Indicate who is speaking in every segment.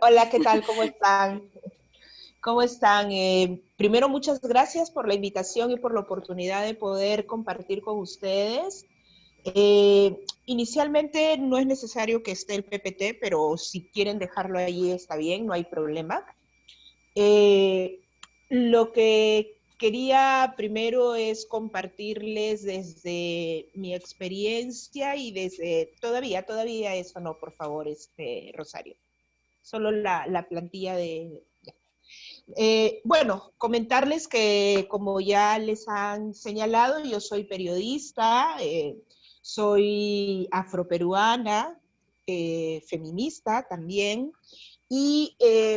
Speaker 1: Hola, ¿qué tal? ¿Cómo están? ¿Cómo están? Primero, muchas gracias por la invitación y por la oportunidad de poder compartir con ustedes. Inicialmente no es necesario que esté el PPT, pero si quieren dejarlo ahí está bien, no hay problema. Eh, lo que quería primero es compartirles desde mi experiencia y desde, todavía eso no, por favor, Rosario. Solo la plantilla de... bueno, comentarles que como ya les han señalado, yo soy periodista, soy afroperuana, feminista también, y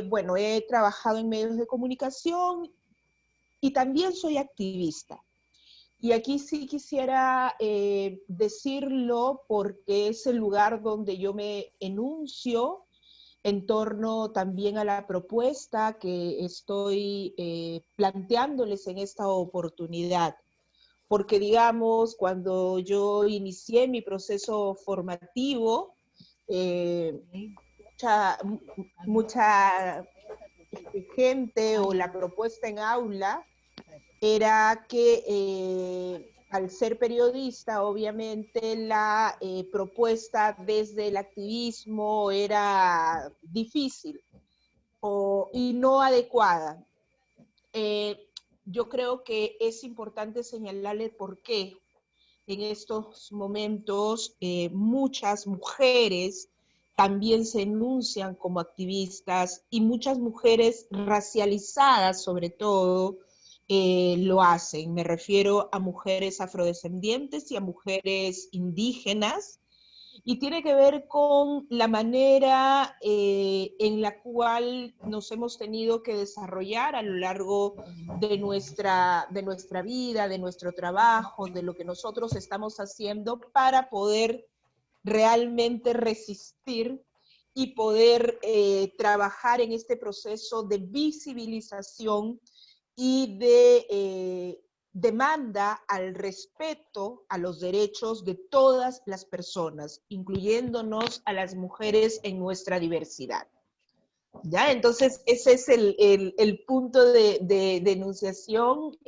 Speaker 1: bueno, he trabajado en medios de comunicación y también soy activista. Y aquí sí quisiera decirlo porque es el lugar donde yo me enuncio en torno también a la propuesta que estoy planteándoles en esta oportunidad. Porque digamos, cuando yo inicié mi proceso formativo, eh, mucha, mucha gente o la propuesta en aula era que al ser periodista, obviamente la propuesta desde el activismo era difícil y no adecuada. Yo creo que es importante señalarle por qué en estos momentos muchas mujeres también se enuncian como activistas y muchas mujeres racializadas sobre todo lo hacen. Me refiero a mujeres afrodescendientes y a mujeres indígenas y tiene que ver con la manera en la cual nos hemos tenido que desarrollar a lo largo de nuestra vida, de nuestro trabajo, de lo que nosotros estamos haciendo para poder realmente resistir y poder trabajar en este proceso de visibilización y de demanda al respeto a los derechos de todas las personas, incluyéndonos a las mujeres en nuestra diversidad. ¿Ya? Entonces, ese es el punto de enunciación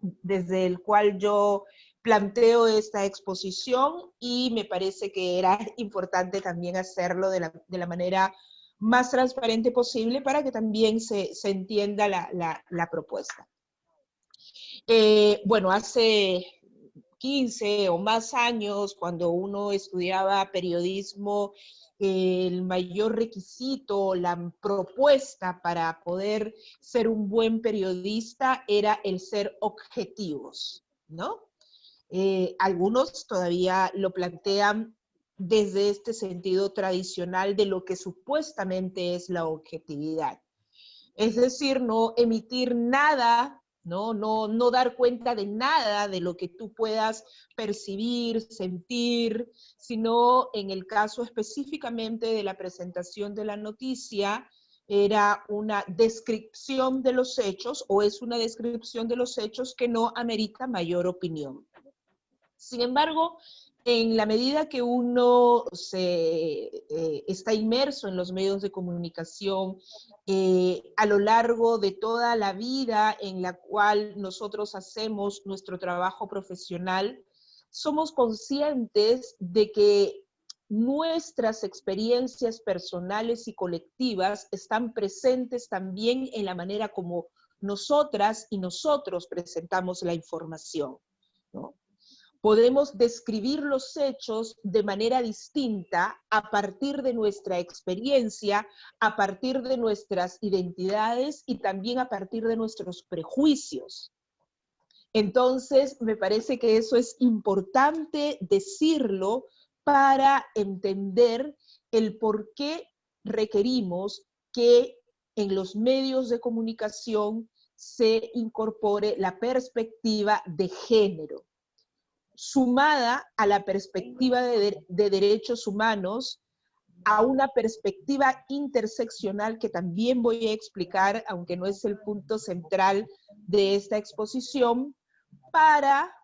Speaker 1: desde el cual yo planteo esta exposición y me parece que era importante también hacerlo de la manera más transparente posible para que también se entienda la propuesta. Bueno, hace 15 o más años, cuando uno estudiaba periodismo, el mayor requisito, la propuesta para poder ser un buen periodista era el ser objetivos, ¿no? Algunos todavía lo plantean desde este sentido tradicional de lo que supuestamente es la objetividad. Es decir, no emitir nada, no dar cuenta de nada de lo que tú puedas percibir, sentir, sino en el caso específicamente de la presentación de la noticia, era una descripción de los hechos o es una descripción de los hechos que no amerita mayor opinión. Sin embargo, en la medida que uno está inmerso en los medios de comunicación, a lo largo de toda la vida en la cual nosotros hacemos nuestro trabajo profesional, somos conscientes de que nuestras experiencias personales y colectivas están presentes también en la manera como nosotras y nosotros presentamos la información, ¿no? Podemos describir los hechos de manera distinta a partir de nuestra experiencia, a partir de nuestras identidades y también a partir de nuestros prejuicios. Entonces, me parece que eso es importante decirlo para entender el por qué requerimos que en los medios de comunicación se incorpore la perspectiva de género, sumada a la perspectiva de derechos humanos, a una perspectiva interseccional que también voy a explicar, aunque no es el punto central de esta exposición, para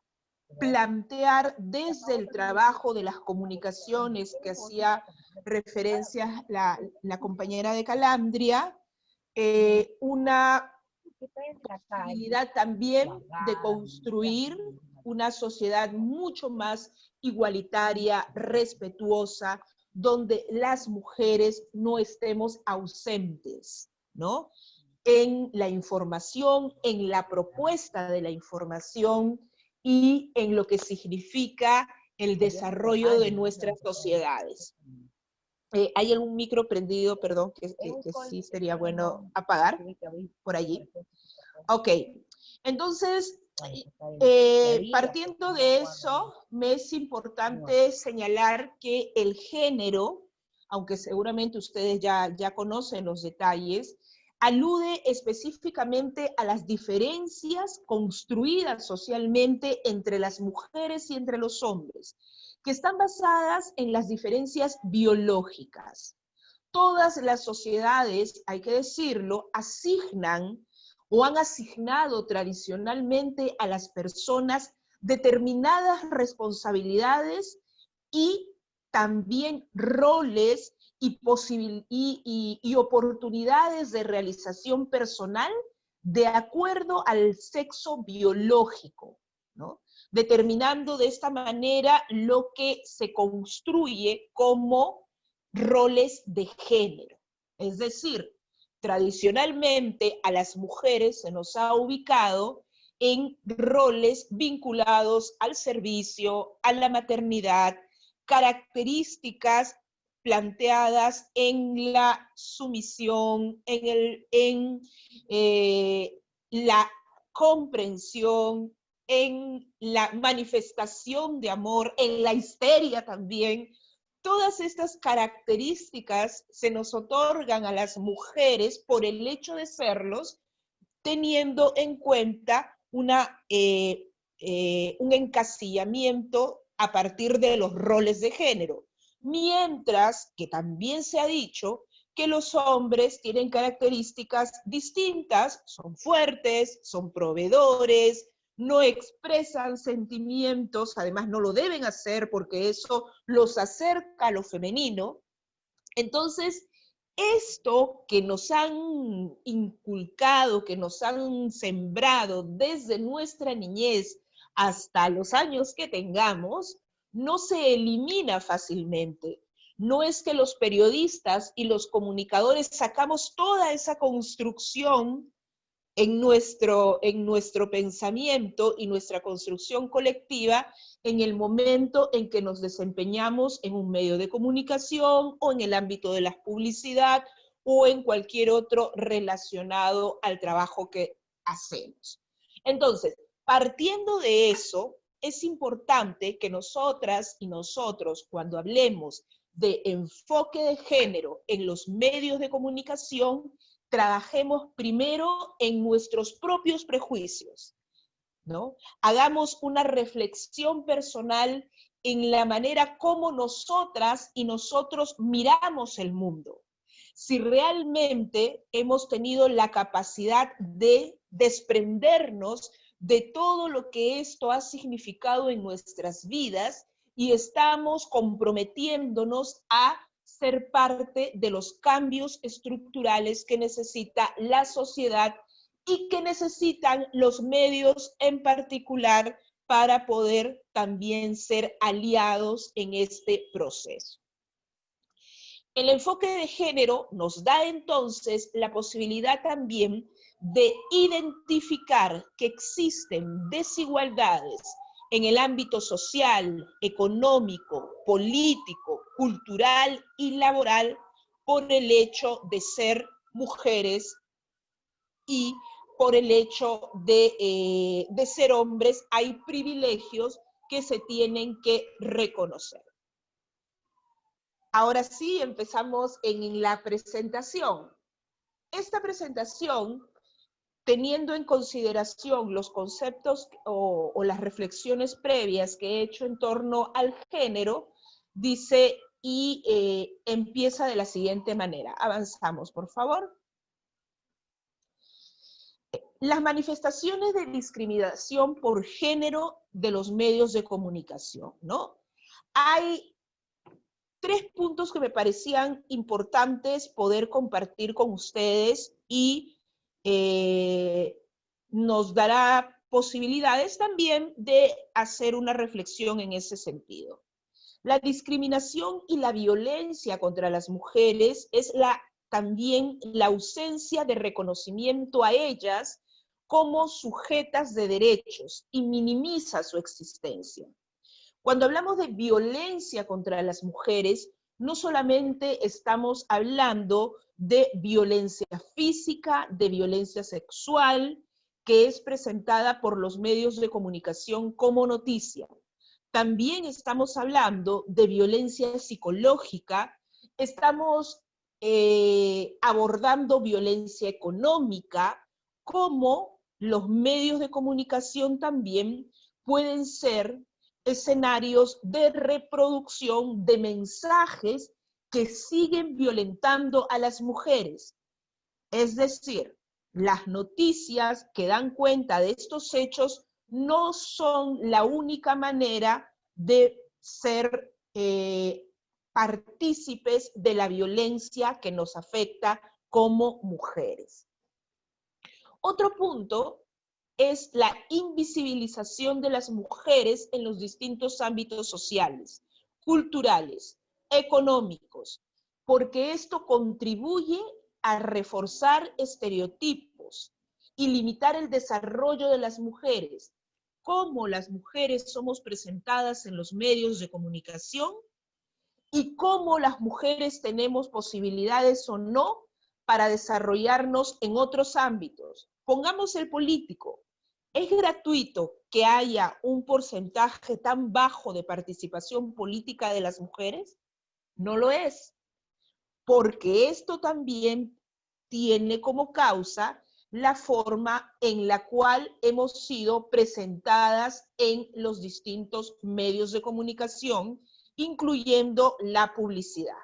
Speaker 1: plantear desde el trabajo de las comunicaciones que hacía referencia la compañera de Calandria, una posibilidad también de construir una sociedad mucho más igualitaria, respetuosa, donde las mujeres no estemos ausentes, ¿no? En la información, en la propuesta de la información y en lo que significa el desarrollo de nuestras sociedades. ¿Hay algún micro prendido, perdón, que sí sería bueno apagar por allí? Ok, entonces, partiendo de eso, me es importante señalar que el género, aunque seguramente ustedes ya conocen los detalles, alude específicamente a las diferencias construidas socialmente entre las mujeres y entre los hombres, que están basadas en las diferencias biológicas. Todas las sociedades, hay que decirlo, asignan o han asignado tradicionalmente a las personas determinadas responsabilidades y también roles y oportunidades de realización personal de acuerdo al sexo biológico, ¿no? Determinando de esta manera lo que se construye como roles de género. Es decir, tradicionalmente a las mujeres se nos ha ubicado en roles vinculados al servicio, a la maternidad, características planteadas en la sumisión, en la comprensión, en la manifestación de amor, en la histeria también. Todas estas características se nos otorgan a las mujeres por el hecho de serlos, teniendo en cuenta un encasillamiento a partir de los roles de género. Mientras que también se ha dicho que los hombres tienen características distintas, son fuertes, son proveedores, no expresan sentimientos, además no lo deben hacer porque eso los acerca a lo femenino. Entonces, esto que nos han inculcado, que nos han sembrado desde nuestra niñez hasta los años que tengamos, no se elimina fácilmente. No es que los periodistas y los comunicadores sacamos toda esa construcción en nuestro pensamiento y nuestra construcción colectiva en el momento en que nos desempeñamos en un medio de comunicación o en el ámbito de la publicidad o en cualquier otro relacionado al trabajo que hacemos. Entonces, partiendo de eso, es importante que nosotras y nosotros, cuando hablemos de enfoque de género en los medios de comunicación, trabajemos primero en nuestros propios prejuicios, ¿no? Hagamos una reflexión personal en la manera como nosotras y nosotros miramos el mundo. Si realmente hemos tenido la capacidad de desprendernos de todo lo que esto ha significado en nuestras vidas y estamos comprometiéndonos a ser parte de los cambios estructurales que necesita la sociedad y que necesitan los medios en particular para poder también ser aliados en este proceso. El enfoque de género nos da entonces la posibilidad también de identificar que existen desigualdades en el ámbito social, económico, político, cultural y laboral por el hecho de ser mujeres y por el hecho de ser hombres. Hay privilegios que se tienen que reconocer. Ahora sí, empezamos en la presentación. Esta presentación, teniendo en consideración los conceptos o las reflexiones previas que he hecho en torno al género, dice y empieza de la siguiente manera. Avanzamos, por favor. Las manifestaciones de discriminación por género de los medios de comunicación, ¿no? Hay tres puntos que me parecían importantes poder compartir con ustedes y nos dará posibilidades también de hacer una reflexión en ese sentido. La discriminación y la violencia contra las mujeres es también la ausencia de reconocimiento a ellas como sujetas de derechos y minimiza su existencia. Cuando hablamos de violencia contra las mujeres, no solamente estamos hablando de violencia física, de violencia sexual, que es presentada por los medios de comunicación como noticia. También estamos hablando de violencia psicológica, estamos abordando violencia económica, como los medios de comunicación también pueden ser escenarios de reproducción de mensajes que siguen violentando a las mujeres. Es decir, las noticias que dan cuenta de estos hechos no son la única manera de ser partícipes de la violencia que nos afecta como mujeres. Otro punto es la invisibilización de las mujeres en los distintos ámbitos sociales, culturales, económicos, porque esto contribuye a reforzar estereotipos y limitar el desarrollo de las mujeres, cómo las mujeres somos presentadas en los medios de comunicación y cómo las mujeres tenemos posibilidades o no para desarrollarnos en otros ámbitos. Pongamos el político. ¿Es gratuito que haya un porcentaje tan bajo de participación política de las mujeres? No lo es, porque esto también tiene como causa la forma en la cual hemos sido presentadas en los distintos medios de comunicación, incluyendo la publicidad.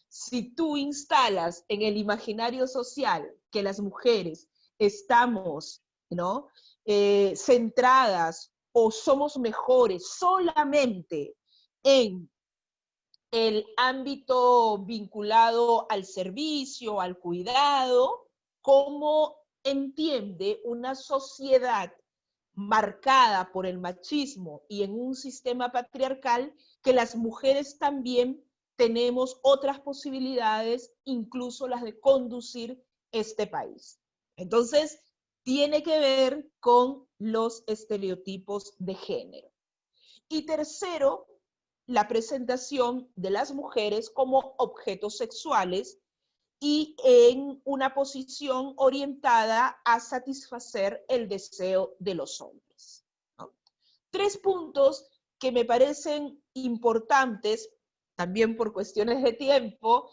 Speaker 1: Si tú instalas en el imaginario social que las mujeres estamos, ¿no?, centradas o somos mejores solamente en el ámbito vinculado al servicio, al cuidado, ¿cómo entiende una sociedad marcada por el machismo y en un sistema patriarcal que las mujeres también tenemos otras posibilidades, incluso las de conducir este país? Entonces, tiene que ver con los estereotipos de género. Y tercero, la presentación de las mujeres como objetos sexuales y en una posición orientada a satisfacer el deseo de los hombres, ¿no? Tres puntos que me parecen importantes, también por cuestiones de tiempo,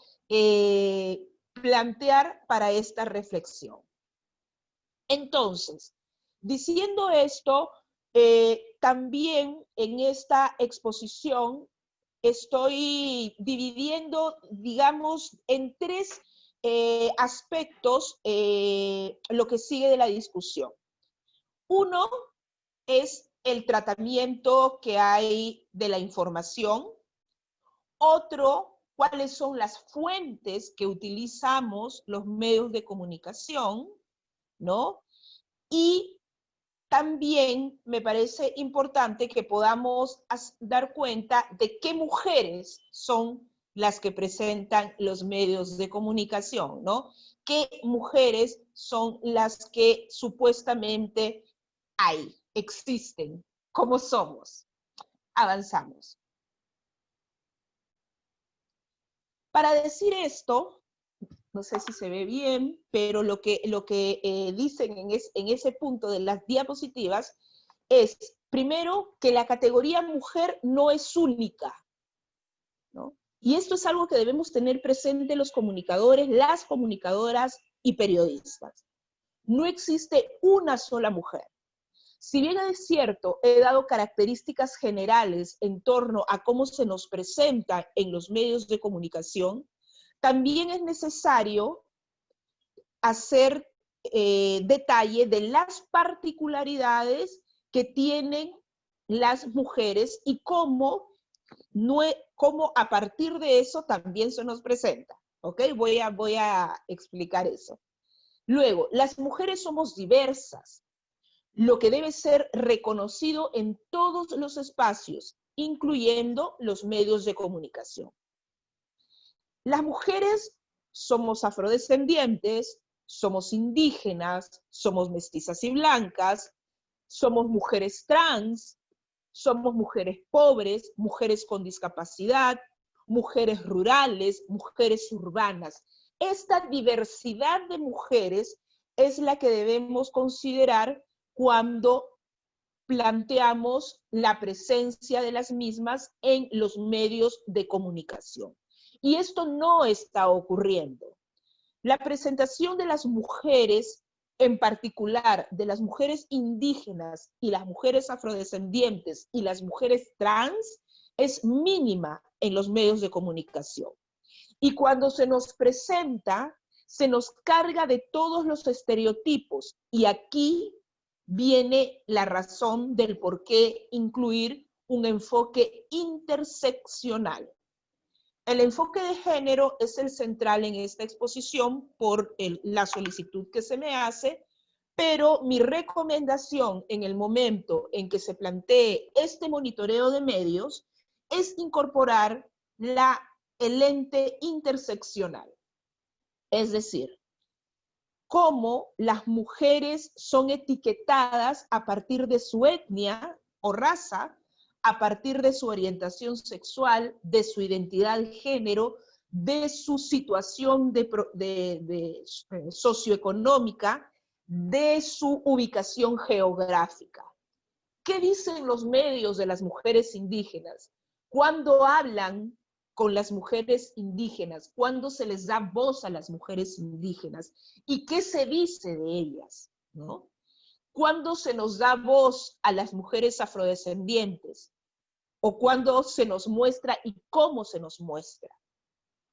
Speaker 1: plantear para esta reflexión. Entonces, diciendo esto, también en esta exposición estoy dividiendo, digamos, en tres aspectos lo que sigue de la discusión. Uno es el tratamiento que hay de la información. Otro, cuáles son las fuentes que utilizamos los medios de comunicación, ¿no? Y también me parece importante que podamos dar cuenta de qué mujeres son las que presentan los medios de comunicación, ¿no? ¿Qué mujeres son las que supuestamente hay, existen, cómo somos? Avanzamos. Para decir esto, no sé si se ve bien, pero lo que dicen en ese punto de las diapositivas es, primero, que la categoría mujer no es única, ¿no? Y esto es algo que debemos tener presente los comunicadores, las comunicadoras y periodistas. No existe una sola mujer. Si bien es cierto, he dado características generales en torno a cómo se nos presenta en los medios de comunicación, también es necesario hacer detalle de las particularidades que tienen las mujeres y cómo cómo a partir de eso también se nos presenta, ¿ok? Voy a explicar eso. Luego, las mujeres somos diversas, lo que debe ser reconocido en todos los espacios, incluyendo los medios de comunicación. Las mujeres somos afrodescendientes, somos indígenas, somos mestizas y blancas, somos mujeres trans, somos mujeres pobres, mujeres con discapacidad, mujeres rurales, mujeres urbanas. Esta diversidad de mujeres es la que debemos considerar cuando planteamos la presencia de las mismas en los medios de comunicación. Y esto no está ocurriendo. La presentación de las mujeres, en particular de las mujeres indígenas y las mujeres afrodescendientes y las mujeres trans, es mínima en los medios de comunicación. Y cuando se nos presenta, se nos carga de todos los estereotipos. Y aquí viene la razón del por qué incluir un enfoque interseccional. El enfoque de género es el central en esta exposición por la solicitud que se me hace, pero mi recomendación en el momento en que se plantee este monitoreo de medios es incorporar el ente interseccional. Es decir, cómo las mujeres son etiquetadas a partir de su etnia o raza, a partir de su orientación sexual, de su identidad de género, de su situación socioeconómica, de su ubicación geográfica. ¿Qué dicen los medios de las mujeres indígenas? Cuando hablan con las mujeres indígenas, cuando se les da voz a las mujeres indígenas, y qué se dice de ellas, ¿no? Cuando se nos da voz a las mujeres afrodescendientes, o cuando se nos muestra y cómo se nos muestra.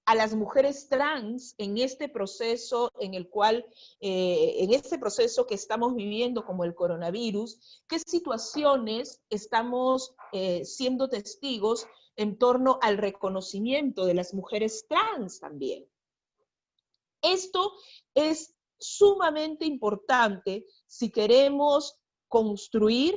Speaker 1: A las mujeres trans en este proceso en el cual, en este proceso que estamos viviendo como el coronavirus, qué situaciones estamos siendo testigos en torno al reconocimiento de las mujeres trans también. Esto es sumamente importante si queremos construir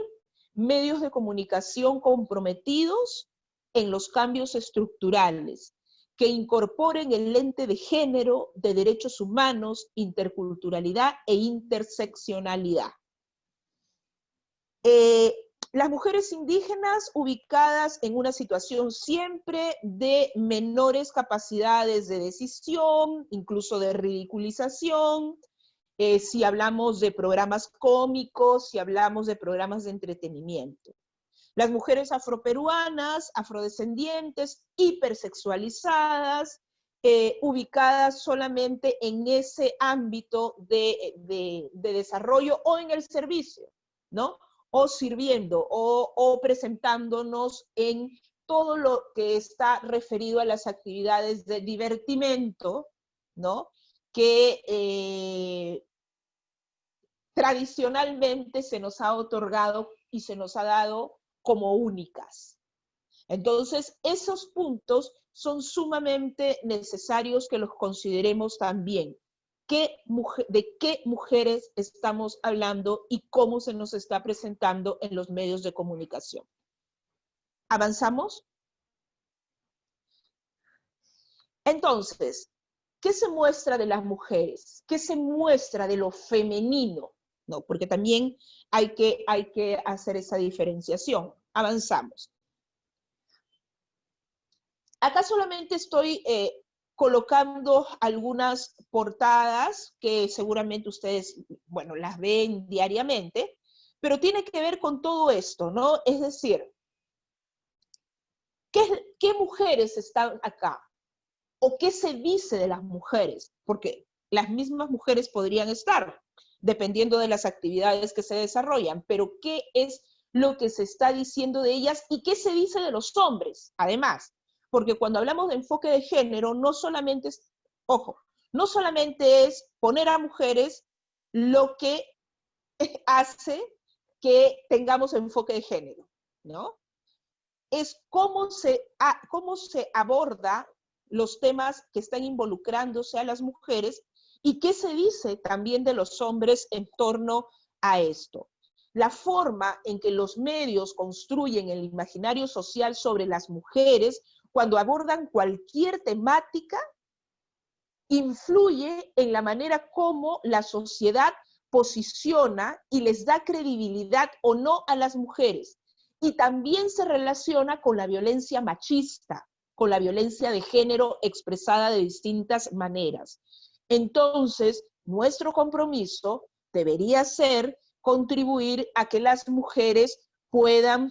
Speaker 1: medios de comunicación comprometidos en los cambios estructurales, que incorporen el lente de género, de derechos humanos, interculturalidad e interseccionalidad. Las mujeres indígenas ubicadas en una situación siempre de menores capacidades de decisión, incluso de ridiculización, si hablamos de programas cómicos, si hablamos de programas de entretenimiento. Las mujeres afroperuanas, afrodescendientes, hipersexualizadas, ubicadas solamente en ese ámbito de desarrollo o en el servicio, ¿no? O sirviendo, o presentándonos en todo lo que está referido a las actividades de divertimento, ¿no? Que tradicionalmente se nos ha otorgado y se nos ha dado como únicas. Entonces, esos puntos son sumamente necesarios que los consideremos también. ¿De qué mujeres estamos hablando y cómo se nos está presentando en los medios de comunicación? ¿Avanzamos? Entonces, ¿qué se muestra de las mujeres? ¿Qué se muestra de lo femenino? No, porque también hay que hacer esa diferenciación. Avanzamos. Acá solamente estoy colocando algunas portadas que seguramente ustedes, bueno, las ven diariamente, pero tiene que ver con todo esto, ¿no? Es decir, ¿qué mujeres están acá? ¿O qué se dice de las mujeres? Porque las mismas mujeres podrían estar, dependiendo de las actividades que se desarrollan, pero ¿qué es lo que se está diciendo de ellas y qué se dice de los hombres? Además, porque cuando hablamos de enfoque de género, no solamente es, ojo, no solamente es poner a mujeres lo que hace que tengamos enfoque de género, ¿no? es cómo se aborda los temas que están involucrándose a las mujeres y qué se dice también de los hombres en torno a esto. La forma en que los medios construyen el imaginario social sobre las mujeres cuando abordan cualquier temática influye en la manera como la sociedad posiciona y les da credibilidad o no a las mujeres. Y también se relaciona con la violencia machista, con la violencia de género expresada de distintas maneras. Entonces, nuestro compromiso debería ser contribuir a que las mujeres puedan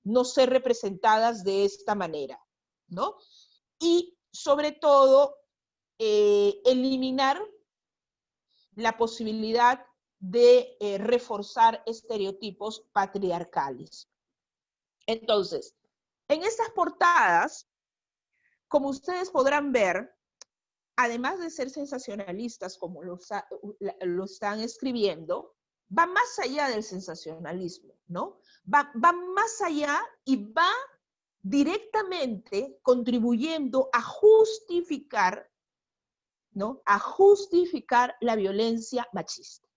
Speaker 1: no ser representadas de esta manera, ¿no? Y sobre todo, eliminar la posibilidad de reforzar estereotipos patriarcales. Entonces, en estas portadas, como ustedes podrán ver, además de ser sensacionalistas como lo están escribiendo, va más allá del sensacionalismo, ¿no? Va más allá y va directamente contribuyendo a justificar, ¿no? A justificar la violencia machista.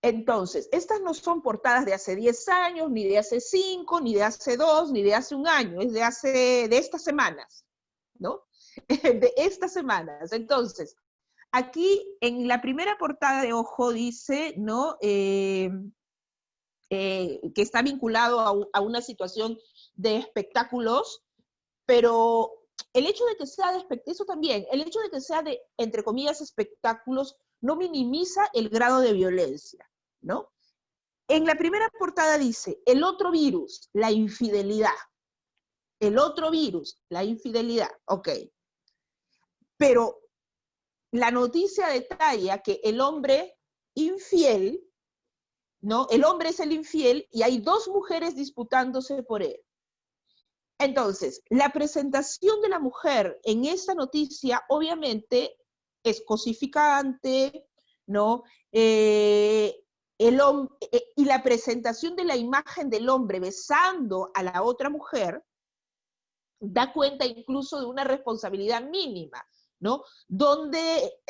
Speaker 1: Entonces, estas no son portadas de hace 10 años, ni de hace 5, ni de hace 2, ni de hace un año, es de estas semanas, ¿no? De estas semanas. Entonces, aquí en la primera portada de Ojo dice, ¿no? Que está vinculado a una situación de espectáculos, pero el hecho de que sea de eso también, el hecho de que sea de, entre comillas, espectáculos, no minimiza el grado de violencia, ¿no? En la primera portada dice, el otro virus, la infidelidad. El otro virus, la infidelidad, ok. Pero la noticia detalla que el hombre infiel, ¿no? El hombre es el infiel y hay 2 mujeres disputándose por él. Entonces, la presentación de la mujer en esta noticia obviamente es cosificante, ¿no? Y la presentación de la imagen del hombre besando a la otra mujer da cuenta incluso de una responsabilidad mínima, ¿no? Donde,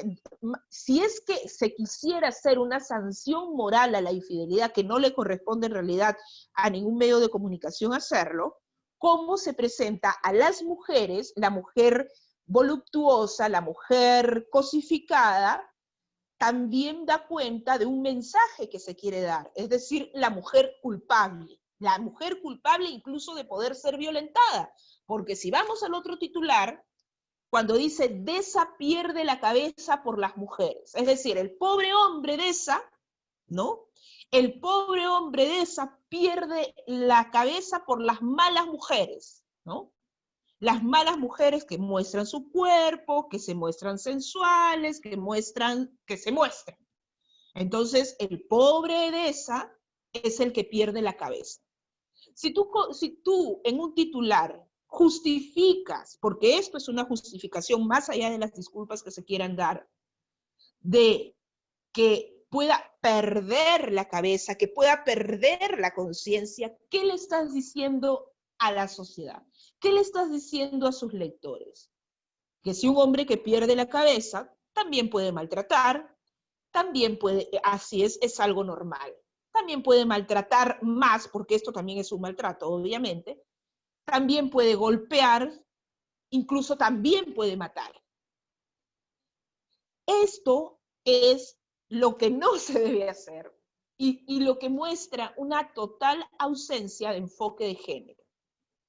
Speaker 1: si es que se quisiera hacer una sanción moral a la infidelidad, que no le corresponde en realidad a ningún medio de comunicación hacerlo, cómo se presenta a las mujeres, la mujer voluptuosa, la mujer cosificada, también da cuenta de un mensaje que se quiere dar, es decir, la mujer culpable incluso de poder ser violentada, porque si vamos al otro titular, cuando dice, Deza pierde la cabeza por las mujeres, es decir, el pobre hombre Deza, ¿no? El pobre hombre Deza pierde la cabeza por las malas mujeres, ¿no? Las malas mujeres que muestran su cuerpo, que se muestran sensuales, que se muestran. Entonces, el pobre Deza es el que pierde la cabeza. Si tú en un titular justificas, porque esto es una justificación más allá de las disculpas que se quieran dar, de que pueda perder la cabeza, que pueda perder la conciencia, ¿qué le estás diciendo a la sociedad? ¿Qué le estás diciendo a sus lectores? Que si un hombre que pierde la cabeza también puede maltratar, también puede, así es algo normal. También puede maltratar más, porque esto también es un maltrato, obviamente. También puede golpear, incluso también puede matar. Esto es lo que no se debe hacer y lo que muestra una total ausencia de enfoque de género,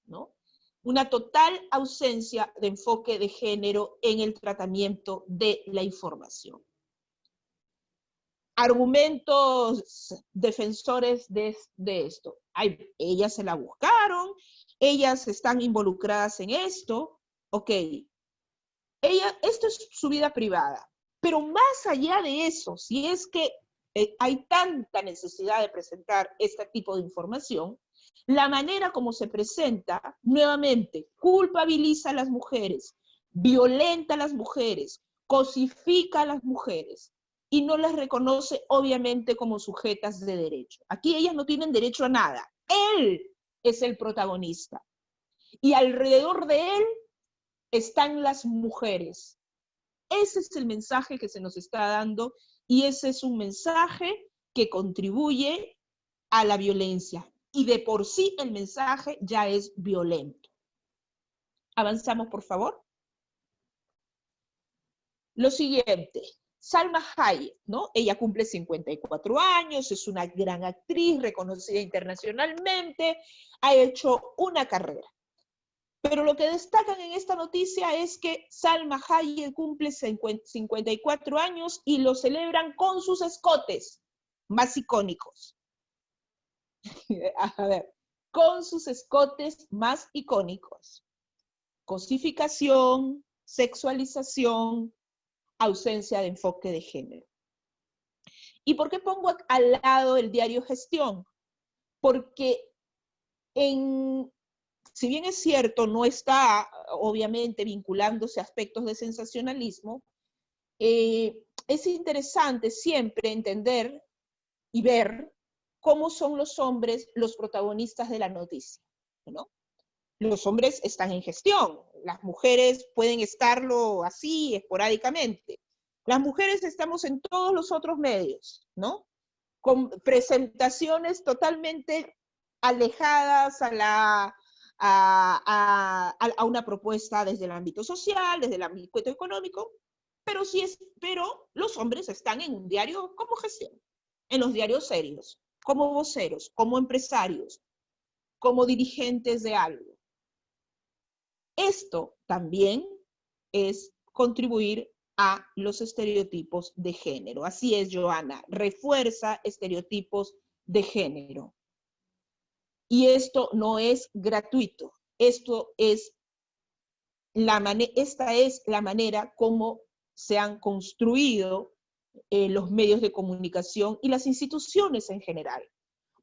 Speaker 1: ¿no? Una total ausencia de enfoque de género en el tratamiento de la información. Argumentos defensores de esto. Ellas se la buscaron, ellas están involucradas en esto, ok. Esto es su vida privada. Pero más allá de eso, si es que hay tanta necesidad de presentar este tipo de información, la manera como se presenta, nuevamente, culpabiliza a las mujeres, violenta a las mujeres, cosifica a las mujeres y no las reconoce obviamente como sujetas de derecho. Aquí ellas no tienen derecho a nada. Él es el protagonista. Y alrededor de él están las mujeres. Ese es el mensaje que se nos está dando y ese es un mensaje que contribuye a la violencia. Y de por sí el mensaje ya es violento. Avanzamos, por favor. Lo siguiente, Salma Hayek, ¿no? Ella cumple 54 años, es una gran actriz, reconocida internacionalmente, ha hecho una carrera. Pero lo que destacan en esta noticia es que Salma Hayek cumple 54 años y lo celebran con sus escotes más icónicos. A ver, con sus escotes más icónicos. Cosificación, sexualización, ausencia de enfoque de género. ¿Y por qué pongo al lado el diario Gestión? Porque si bien es cierto, no está obviamente vinculándose a aspectos de sensacionalismo, es interesante siempre entender y ver cómo son los hombres los protagonistas de la noticia, ¿no? Los hombres están en gestión, las mujeres pueden estarlo así esporádicamente. Las mujeres estamos en todos los otros medios, ¿no? Con presentaciones totalmente alejadas a una propuesta desde el ámbito social, desde el ámbito económico, pero los hombres están en un diario como Gestión, en los diarios serios, como voceros, como empresarios, como dirigentes de algo. Esto también es contribuir a los estereotipos de género. Así es, Joana, refuerza estereotipos de género. Y esto no es gratuito. Esta es la manera como se han construido los medios de comunicación y las instituciones en general.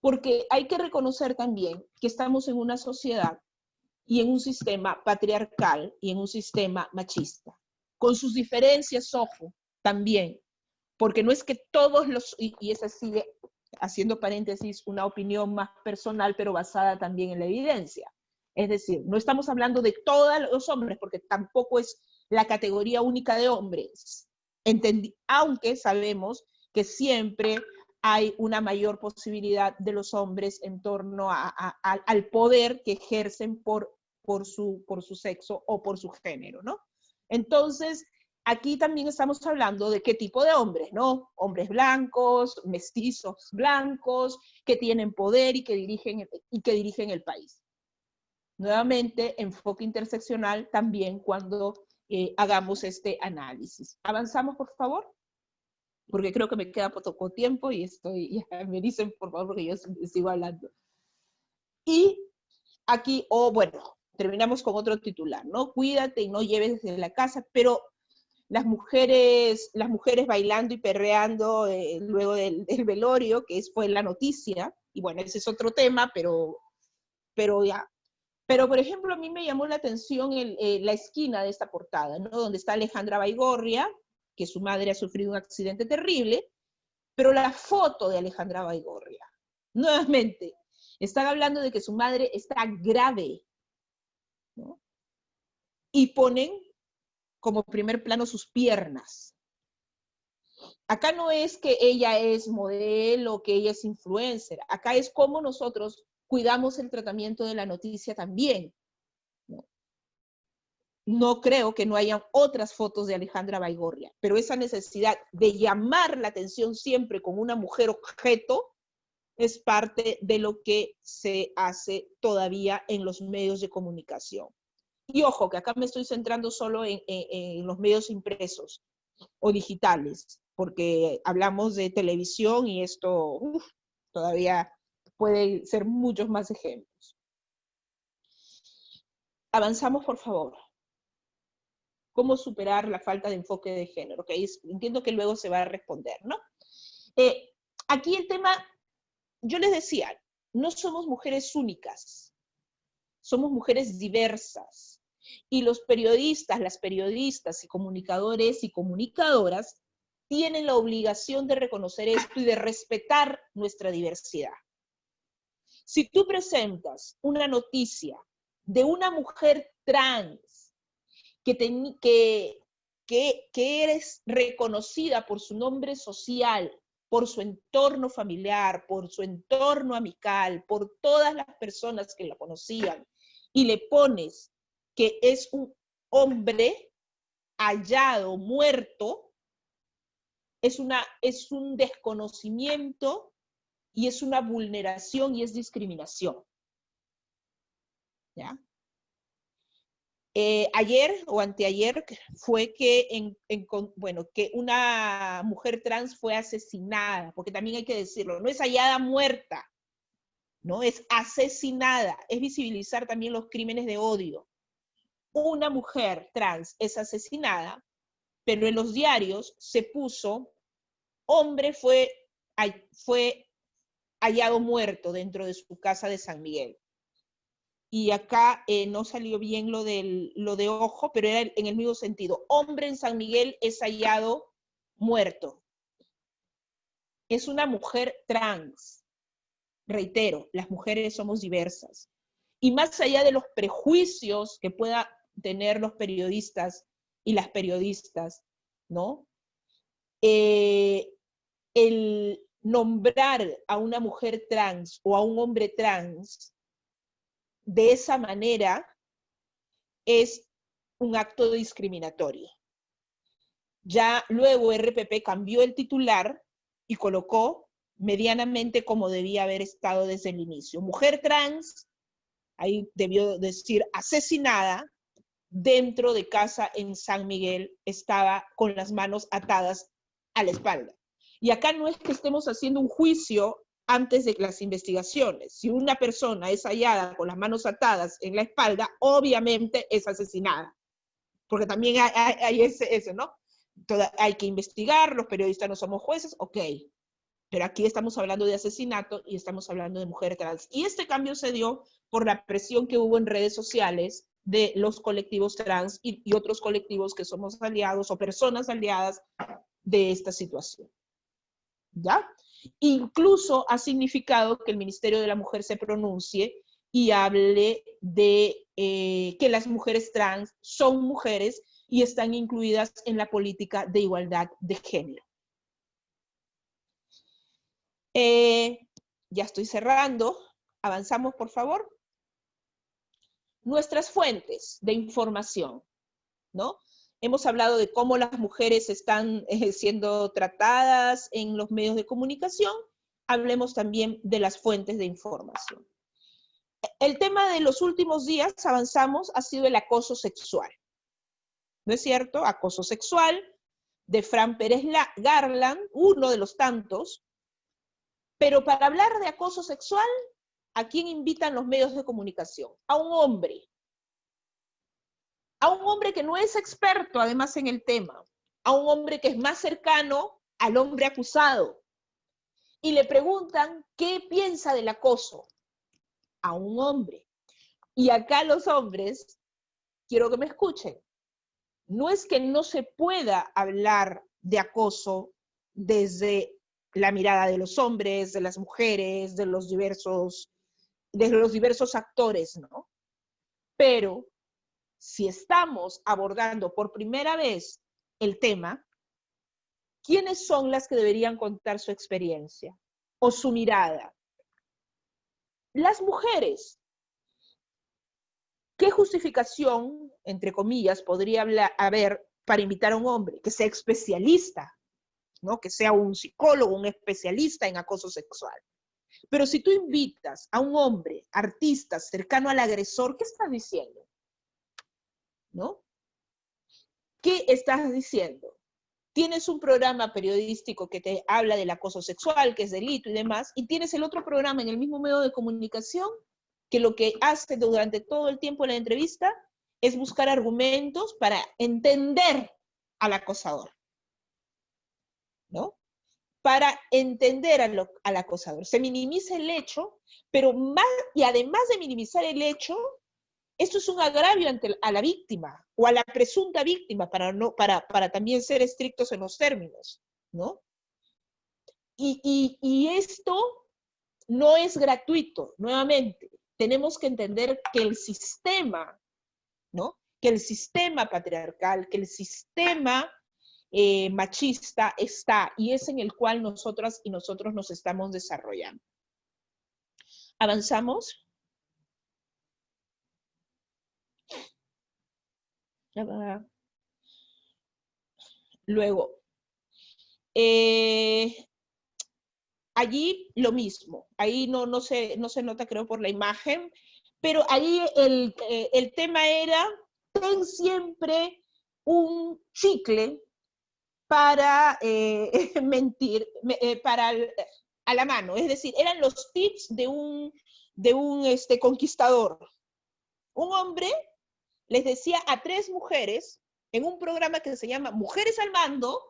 Speaker 1: Porque hay que reconocer también que estamos en una sociedad y en un sistema patriarcal y en un sistema machista. Con sus diferencias, ojo, también. Porque no es que todos y esa sigue, haciendo paréntesis, una opinión más personal, pero basada también en la evidencia. Es decir, no estamos hablando de todos los hombres, porque tampoco es la categoría única de hombres. Aunque sabemos que siempre hay una mayor posibilidad de los hombres en torno al poder que ejercen por su sexo o por su género, ¿no? Entonces, aquí también estamos hablando de qué tipo de hombres, ¿no? Hombres blancos, mestizos blancos, que tienen poder y que dirigen el país. Nuevamente, enfoque interseccional también cuando hagamos este análisis. ¿Avanzamos, por favor? Porque creo que me queda poco tiempo y ya me dicen, por favor, porque yo sigo hablando. Y aquí, bueno, terminamos con otro titular, ¿no? Cuídate y no lleves desde la casa, pero las mujeres bailando y perreando luego del velorio, que fue la noticia, y bueno, ese es otro tema, pero ya. Pero, por ejemplo, a mí me llamó la atención la esquina de esta portada, ¿no? Donde está Alejandra Baigorria, que su madre ha sufrido un accidente terrible, pero la foto de Alejandra Baigorria, nuevamente, están hablando de que su madre está grave, ¿no? Y ponen como primer plano sus piernas. Acá no es que ella es modelo, que ella es influencer, acá es cómo nosotros cuidamos el tratamiento de la noticia también. No creo que no hayan otras fotos de Alejandra Baigorria, pero esa necesidad de llamar la atención siempre con una mujer objeto es parte de lo que se hace todavía en los medios de comunicación. Y ojo, que acá me estoy centrando solo en los medios impresos o digitales, porque hablamos de televisión y esto todavía puede ser muchos más ejemplos. Avanzamos, por favor. ¿Cómo superar la falta de enfoque de género? Okay, entiendo que luego se va a responder, ¿no? Aquí el tema, yo les decía, no somos mujeres únicas, somos mujeres diversas. Y los periodistas, las periodistas y comunicadores y comunicadoras tienen la obligación de reconocer esto y de respetar nuestra diversidad. Si tú presentas una noticia de una mujer trans que eres reconocida por su nombre social, por su entorno familiar, por su entorno amical, por todas las personas que la conocían, y le pones que es un hombre hallado muerto, es un desconocimiento y es una vulneración y es discriminación. ¿Ya? Ayer o anteayer fue que, que una mujer trans fue asesinada, porque también hay que decirlo, no es hallada muerta, ¿no? Es asesinada, es visibilizar también los crímenes de odio. Una mujer trans es asesinada, pero en los diarios se puso, hombre fue hallado muerto dentro de su casa de San Miguel. Y acá no salió bien lo de ojo, pero era en el mismo sentido. Hombre en San Miguel es hallado muerto. Es una mujer trans. Reitero, las mujeres somos diversas. Y más allá de los prejuicios que puedan tener los periodistas y las periodistas, ¿no? El nombrar a una mujer trans o a un hombre trans de esa manera es un acto discriminatorio. Ya luego RPP cambió el titular y colocó medianamente como debía haber estado desde el inicio. Mujer trans, ahí debió decir asesinada, dentro de casa en San Miguel, estaba con las manos atadas a la espalda. Y acá no es que estemos haciendo un juicio antes de las investigaciones. Si una persona es hallada con las manos atadas en la espalda, obviamente es asesinada. Porque también hay ese, ¿no? Hay que investigar, los periodistas no somos jueces, ok. Pero aquí estamos hablando de asesinato y estamos hablando de mujer trans. Y este cambio se dio por la presión que hubo en redes sociales de los colectivos trans y otros colectivos que somos aliados o personas aliadas de esta situación. ¿Ya? Incluso ha significado que el Ministerio de la Mujer se pronuncie y hable de que las mujeres trans son mujeres y están incluidas en la política de igualdad de género. Ya estoy cerrando. Avanzamos, por favor. Nuestras fuentes de información, ¿no? Hemos hablado de cómo las mujeres están siendo tratadas en los medios de comunicación. Hablemos también de las fuentes de información. El tema de los últimos días, avanzamos, ha sido el acoso sexual. ¿No es cierto? Acoso sexual de Fran Pérez Garland, uno de los tantos. Pero para hablar de acoso sexual, ¿a quién invitan los medios de comunicación? A un hombre. A un hombre que no es experto, además, en el tema. A un hombre que es más cercano al hombre acusado. Y le preguntan qué piensa del acoso. A un hombre. Y acá los hombres, quiero que me escuchen, no es que no se pueda hablar de acoso desde la mirada de los hombres, de las mujeres, de los diversos actores, ¿no? Pero si estamos abordando por primera vez el tema, ¿quiénes son las que deberían contar su experiencia o su mirada? Las mujeres. ¿Qué justificación, entre comillas, podría haber para invitar a un hombre que sea especialista, ¿no? Que sea un psicólogo, un especialista en acoso sexual? Pero si tú invitas a un hombre, artista, cercano al agresor, ¿qué estás diciendo? ¿No? ¿Qué estás diciendo? Tienes un programa periodístico que te habla del acoso sexual, que es delito y demás, y tienes el otro programa en el mismo medio de comunicación que lo que hace durante todo el tiempo en la entrevista es buscar argumentos para entender al acosador, ¿no? Para entender al acosador. Se minimiza el hecho, pero y además de minimizar el hecho, esto es un agravio a la víctima o a la presunta víctima, para también ser estrictos en los términos, ¿no? Y esto no es gratuito, nuevamente. Tenemos que entender que el sistema, ¿no? Que el sistema patriarcal, que el sistema machista está, y es en el cual nosotras y nosotros nos estamos desarrollando. ¿Avanzamos? Luego, allí lo mismo, ahí no se nota creo por la imagen, pero ahí el tema era, ten siempre un chicle para mentir, para a la mano, es decir, eran los tips de un conquistador. Un hombre les decía a 3 mujeres, en un programa que se llama Mujeres al Mando,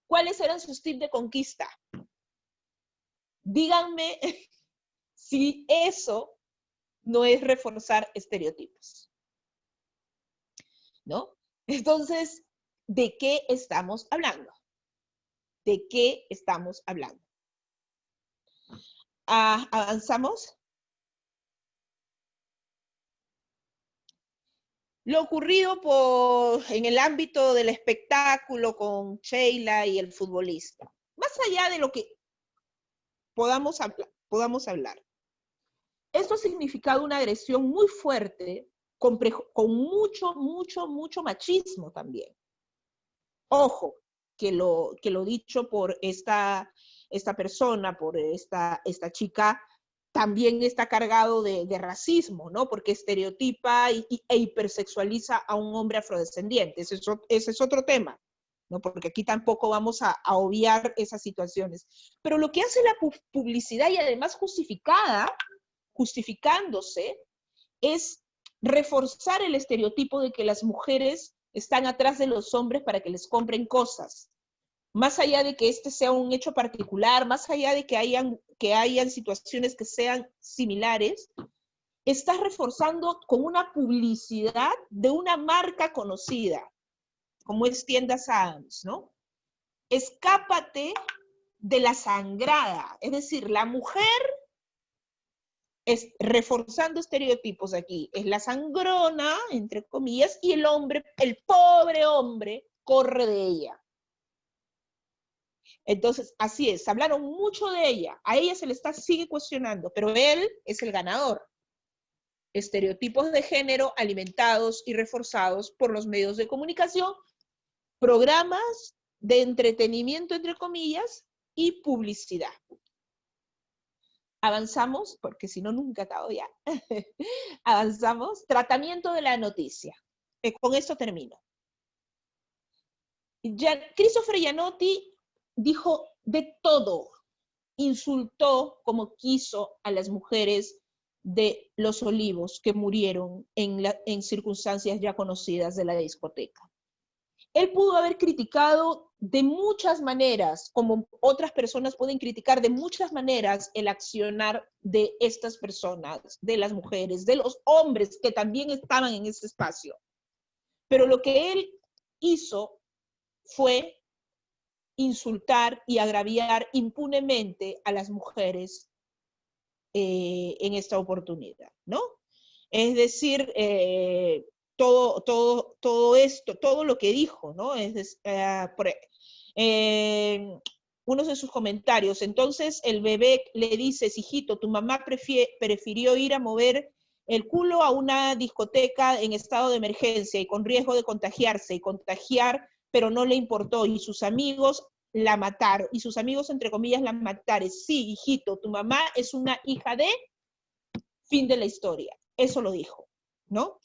Speaker 1: cuáles eran sus tips de conquista. Díganme si eso no es reforzar estereotipos, ¿no? Entonces, ¿de qué estamos hablando? ¿De qué estamos hablando? ¿Avanzamos? Lo ocurrido en el ámbito del espectáculo con Sheila y el futbolista. Más allá de lo que podamos hablar. Esto ha significado una agresión muy fuerte, con mucho machismo también. Ojo, que lo dicho por esta persona, por esta chica, también está cargado de racismo, ¿no? Porque estereotipa e hipersexualiza a un hombre afrodescendiente. Ese es otro tema, ¿no? Porque aquí tampoco vamos a obviar esas situaciones. Pero lo que hace la publicidad, y además justificándose, es reforzar el estereotipo de que las mujeres están atrás de los hombres para que les compren cosas. Más allá de que este sea un hecho particular, más allá de que hayan situaciones que sean similares, estás reforzando con una publicidad de una marca conocida, como es Tiendas Adams, ¿no? Escápate de la sangrada, es decir, la mujer, reforzando estereotipos aquí, es la sangrona, entre comillas, y el hombre, el pobre hombre, corre de ella. Entonces, así es, hablaron mucho de ella, a ella se le sigue cuestionando, pero él es el ganador. Estereotipos de género alimentados y reforzados por los medios de comunicación, programas de entretenimiento, entre comillas, y publicidad. Avanzamos, porque si no, nunca acabo ya. Avanzamos. Tratamiento de la noticia. Con esto termino. Christopher Gianotti dijo de todo. Insultó como quiso a las mujeres de Los Olivos que murieron en circunstancias ya conocidas de la discoteca. Él pudo haber criticado de muchas maneras, como otras personas pueden criticar de muchas maneras el accionar de estas personas, de las mujeres, de los hombres que también estaban en ese espacio. Pero lo que él hizo fue insultar y agraviar impunemente a las mujeres en esta oportunidad, ¿no? Es decir, todo esto, todo lo que dijo, ¿no? Uno de sus comentarios, entonces el bebé le dice, hijito, tu mamá prefirió ir a mover el culo a una discoteca en estado de emergencia y con riesgo de contagiarse y contagiar, pero no le importó, y sus amigos la mataron, y sus amigos, entre comillas, la mataron. Sí, hijito, tu mamá es una hija de... Fin de la historia. Eso lo dijo, ¿no?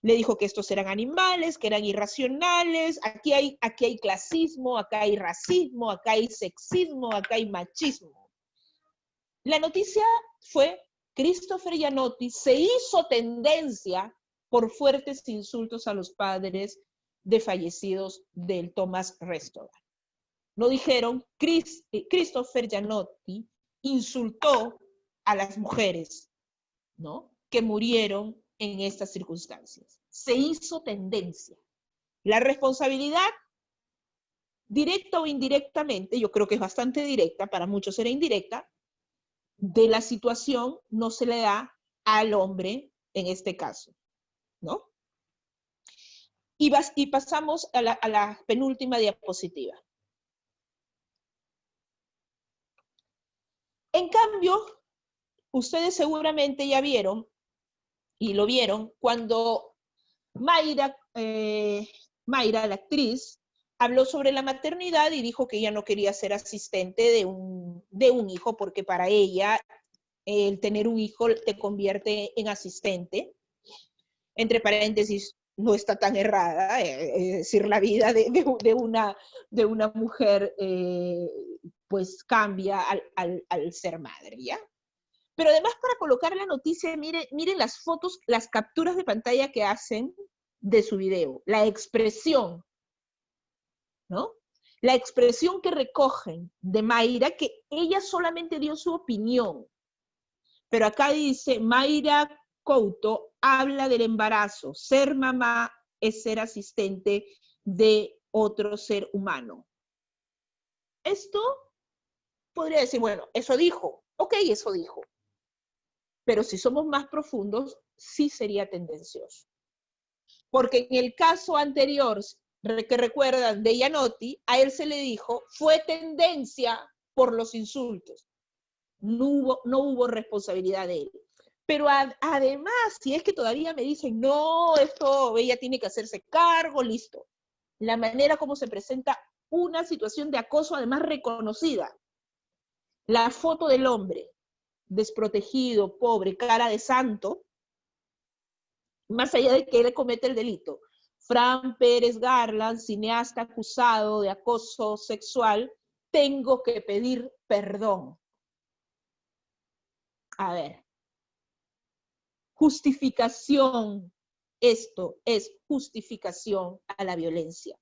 Speaker 1: Le dijo que estos eran animales, que eran irracionales, aquí hay clasismo, acá hay racismo, acá hay sexismo, acá hay machismo. La noticia fue, Christopher Gianotti se hizo tendencia por fuertes insultos a los padres de fallecidos del Thomas Restaurant. No dijeron, Christopher Gianotti insultó a las mujeres, ¿no?, que murieron en estas circunstancias. Se hizo tendencia. La responsabilidad, directa o indirectamente, yo creo que es bastante directa, para muchos era indirecta, de la situación no se le da al hombre en este caso, ¿no? Y pasamos a la penúltima diapositiva. En cambio, ustedes seguramente ya vieron, y lo vieron, cuando Mayra, la actriz, habló sobre la maternidad y dijo que ella no quería ser asistente de un hijo porque para ella el tener un hijo te convierte en asistente. Entre paréntesis, no está tan errada, es decir, la vida de una mujer pues cambia al ser madre, ¿ya? Pero además para colocar la noticia, miren las fotos, las capturas de pantalla que hacen de su video, la expresión, ¿no? La expresión que recogen de Mayra, que ella solamente dio su opinión. Pero acá dice, Mayra Couto habla del embarazo. Ser mamá es ser asistente de otro ser humano. Esto podría decir, bueno, eso dijo. Ok, eso dijo. Pero si somos más profundos, sí sería tendencioso. Porque en el caso anterior, que recuerdan de Gianotti, a él se le dijo, fue tendencia por los insultos. No hubo responsabilidad de él. Pero además, si es que todavía me dicen, no, esto, ella tiene que hacerse cargo, listo. La manera como se presenta una situación de acoso, además reconocida. La foto del hombre, desprotegido, pobre, cara de santo, más allá de que él comete el delito. Fran Pérez Garland, cineasta acusado de acoso sexual, tengo que pedir perdón. A ver, justificación, esto es justificación a la violencia.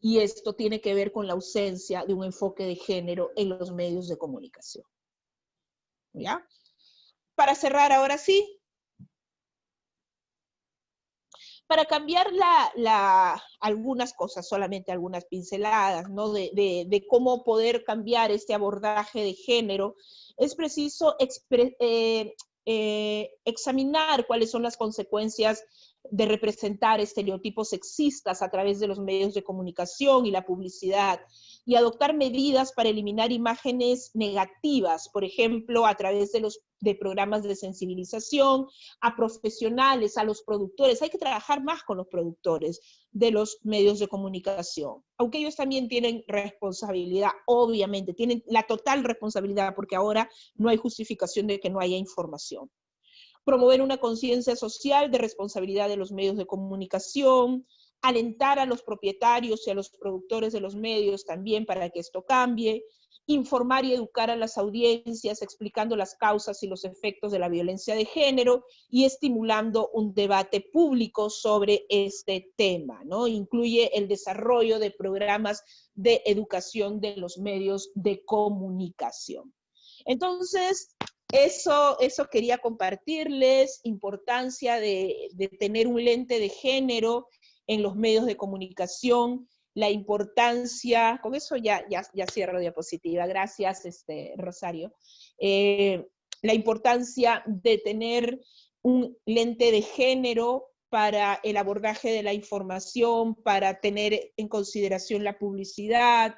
Speaker 1: Y esto tiene que ver con la ausencia de un enfoque de género en los medios de comunicación. ¿Ya? Para cerrar ahora sí, para cambiar algunas cosas, solamente algunas pinceladas, ¿no? de cómo poder cambiar este abordaje de género, es preciso examinar cuáles son las consecuencias de representar estereotipos sexistas a través de los medios de comunicación y la publicidad, y adoptar medidas para eliminar imágenes negativas, por ejemplo, a través de programas de sensibilización, a profesionales, a los productores. Hay que trabajar más con los productores de los medios de comunicación, aunque ellos también tienen responsabilidad, obviamente, tienen la total responsabilidad, porque ahora no hay justificación de que no haya información. Promover una conciencia social de responsabilidad de los medios de comunicación, alentar a los propietarios y a los productores de los medios también para que esto cambie, informar y educar a las audiencias explicando las causas y los efectos de la violencia de género y estimulando un debate público sobre este tema, ¿no? Incluye el desarrollo de programas de educación de los medios de comunicación. Entonces, eso quería compartirles, importancia de tener un lente de género en los medios de comunicación, la importancia, con eso ya cierro la diapositiva, gracias Rosario, la importancia de tener un lente de género para el abordaje de la información, para tener en consideración la publicidad,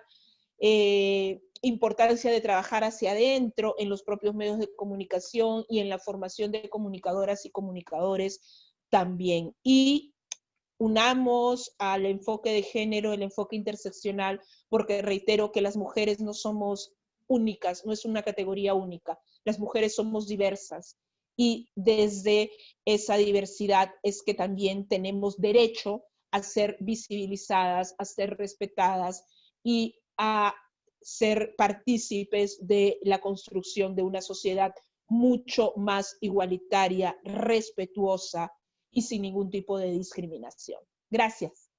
Speaker 1: importancia de trabajar hacia adentro en los propios medios de comunicación y en la formación de comunicadoras y comunicadores también. Y unamos al enfoque de género, el enfoque interseccional, porque reitero que las mujeres no somos únicas, no es una categoría única. Las mujeres somos diversas y desde esa diversidad es que también tenemos derecho a ser visibilizadas, a ser respetadas y a ser partícipes de la construcción de una sociedad mucho más igualitaria, respetuosa y sin ningún tipo de discriminación. Gracias.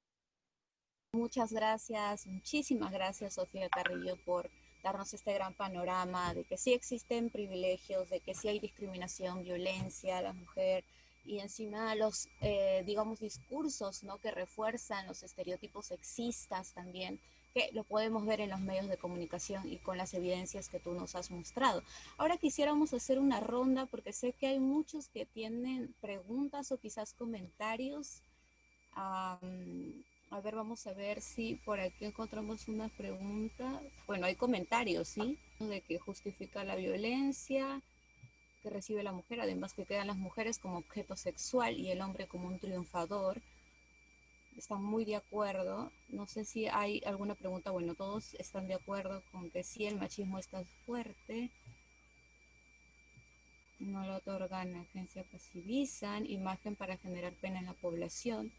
Speaker 2: Muchas gracias, muchísimas gracias, Sofía Carrillo, por darnos este gran panorama de que sí existen privilegios, de que sí hay discriminación, violencia a la mujer y encima los, digamos, discursos, ¿no?, que refuerzan los estereotipos sexistas también que lo podemos ver en los medios de comunicación y con las evidencias que tú nos has mostrado. Ahora quisiéramos hacer una ronda porque sé que hay muchos que tienen preguntas o quizás comentarios. A ver, vamos a ver si por aquí encontramos una pregunta. Bueno, hay comentarios, ¿sí? De que justifica la violencia que recibe la mujer, además que quedan las mujeres como objeto sexual y el hombre como un triunfador. Están muy de acuerdo. No sé si hay alguna pregunta. Bueno, todos están de acuerdo con que sí, el machismo está fuerte. No lo otorgan agencia, pasivizan, imagen para generar pena en la población.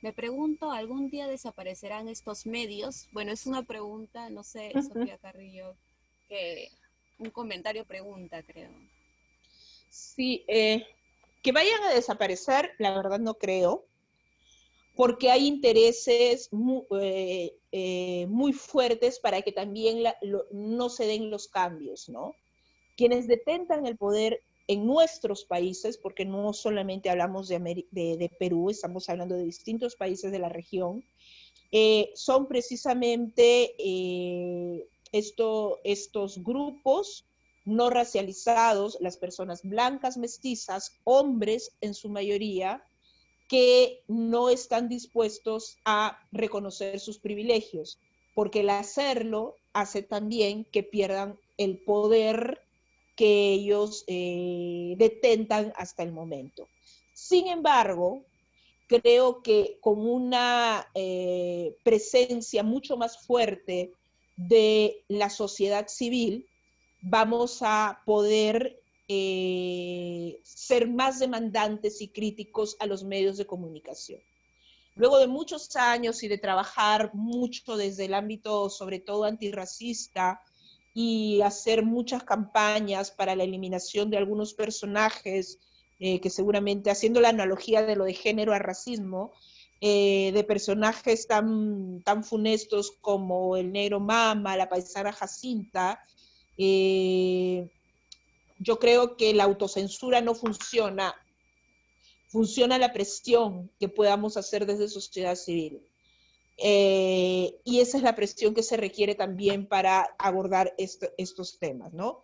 Speaker 2: Me pregunto, ¿algún día desaparecerán estos medios? Bueno, es una pregunta, no sé, Sofía Carrillo, que un comentario pregunta, creo.
Speaker 1: Sí, que vayan a desaparecer, la verdad no creo, porque hay intereses muy fuertes para que también no se den los cambios, ¿no? Quienes detentan el poder en nuestros países, porque no solamente hablamos de Perú, estamos hablando de distintos países de la región, son precisamente estos grupos no racializados, las personas blancas, mestizas, hombres en su mayoría, que no están dispuestos a reconocer sus privilegios, porque el hacerlo hace también que pierdan el poder que ellos detentan hasta el momento. Sin embargo, creo que con una presencia mucho más fuerte de la sociedad civil, vamos a poder ser más demandantes y críticos a los medios de comunicación. Luego de muchos años y de trabajar mucho desde el ámbito, sobre todo antirracista, y hacer muchas campañas para la eliminación de algunos personajes, que seguramente, haciendo la analogía de lo de género a racismo, de personajes tan funestos como el negro Mama, la paisana Jacinta, yo creo que la autocensura no funciona, funciona la presión que podamos hacer desde sociedad civil. Y esa es la presión que se requiere también para abordar estos temas, ¿no?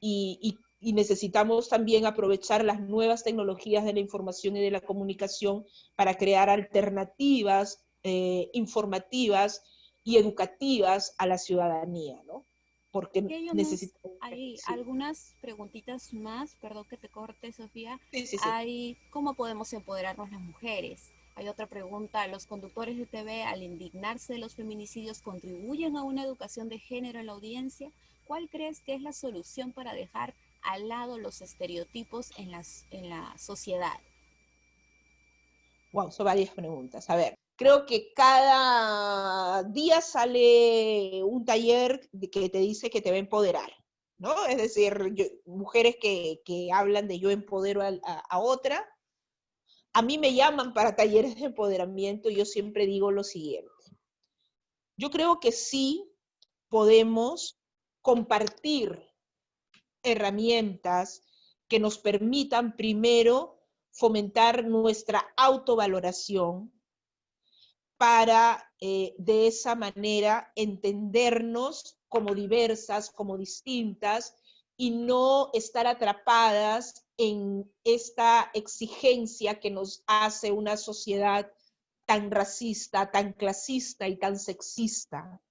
Speaker 1: Y necesitamos también aprovechar las nuevas tecnologías de la información y de la comunicación para crear alternativas informativas y educativas a la ciudadanía, ¿no? Porque necesitamos...
Speaker 2: Hay
Speaker 1: Sí.
Speaker 2: algunas preguntitas más, perdón que te corte, Sofía.
Speaker 1: Sí, sí, sí.
Speaker 2: Hay, ¿cómo podemos empoderarnos las mujeres? Hay otra pregunta, ¿los conductores de TV al indignarse de los feminicidios contribuyen a una educación de género en la audiencia? ¿Cuál crees que es la solución para dejar al lado los estereotipos en la sociedad?
Speaker 1: Wow, son varias preguntas. A ver, creo que cada día sale un taller que te dice que te va a empoderar, ¿no? Es decir, mujeres que hablan de yo empodero a otra. A mí me llaman para talleres de empoderamiento y yo siempre digo lo siguiente. Yo creo que sí podemos compartir herramientas que nos permitan primero fomentar nuestra autovaloración, para de esa manera entendernos como diversas, como distintas, y no estar atrapadas en esta exigencia que nos hace una sociedad tan racista, tan clasista y tan sexista.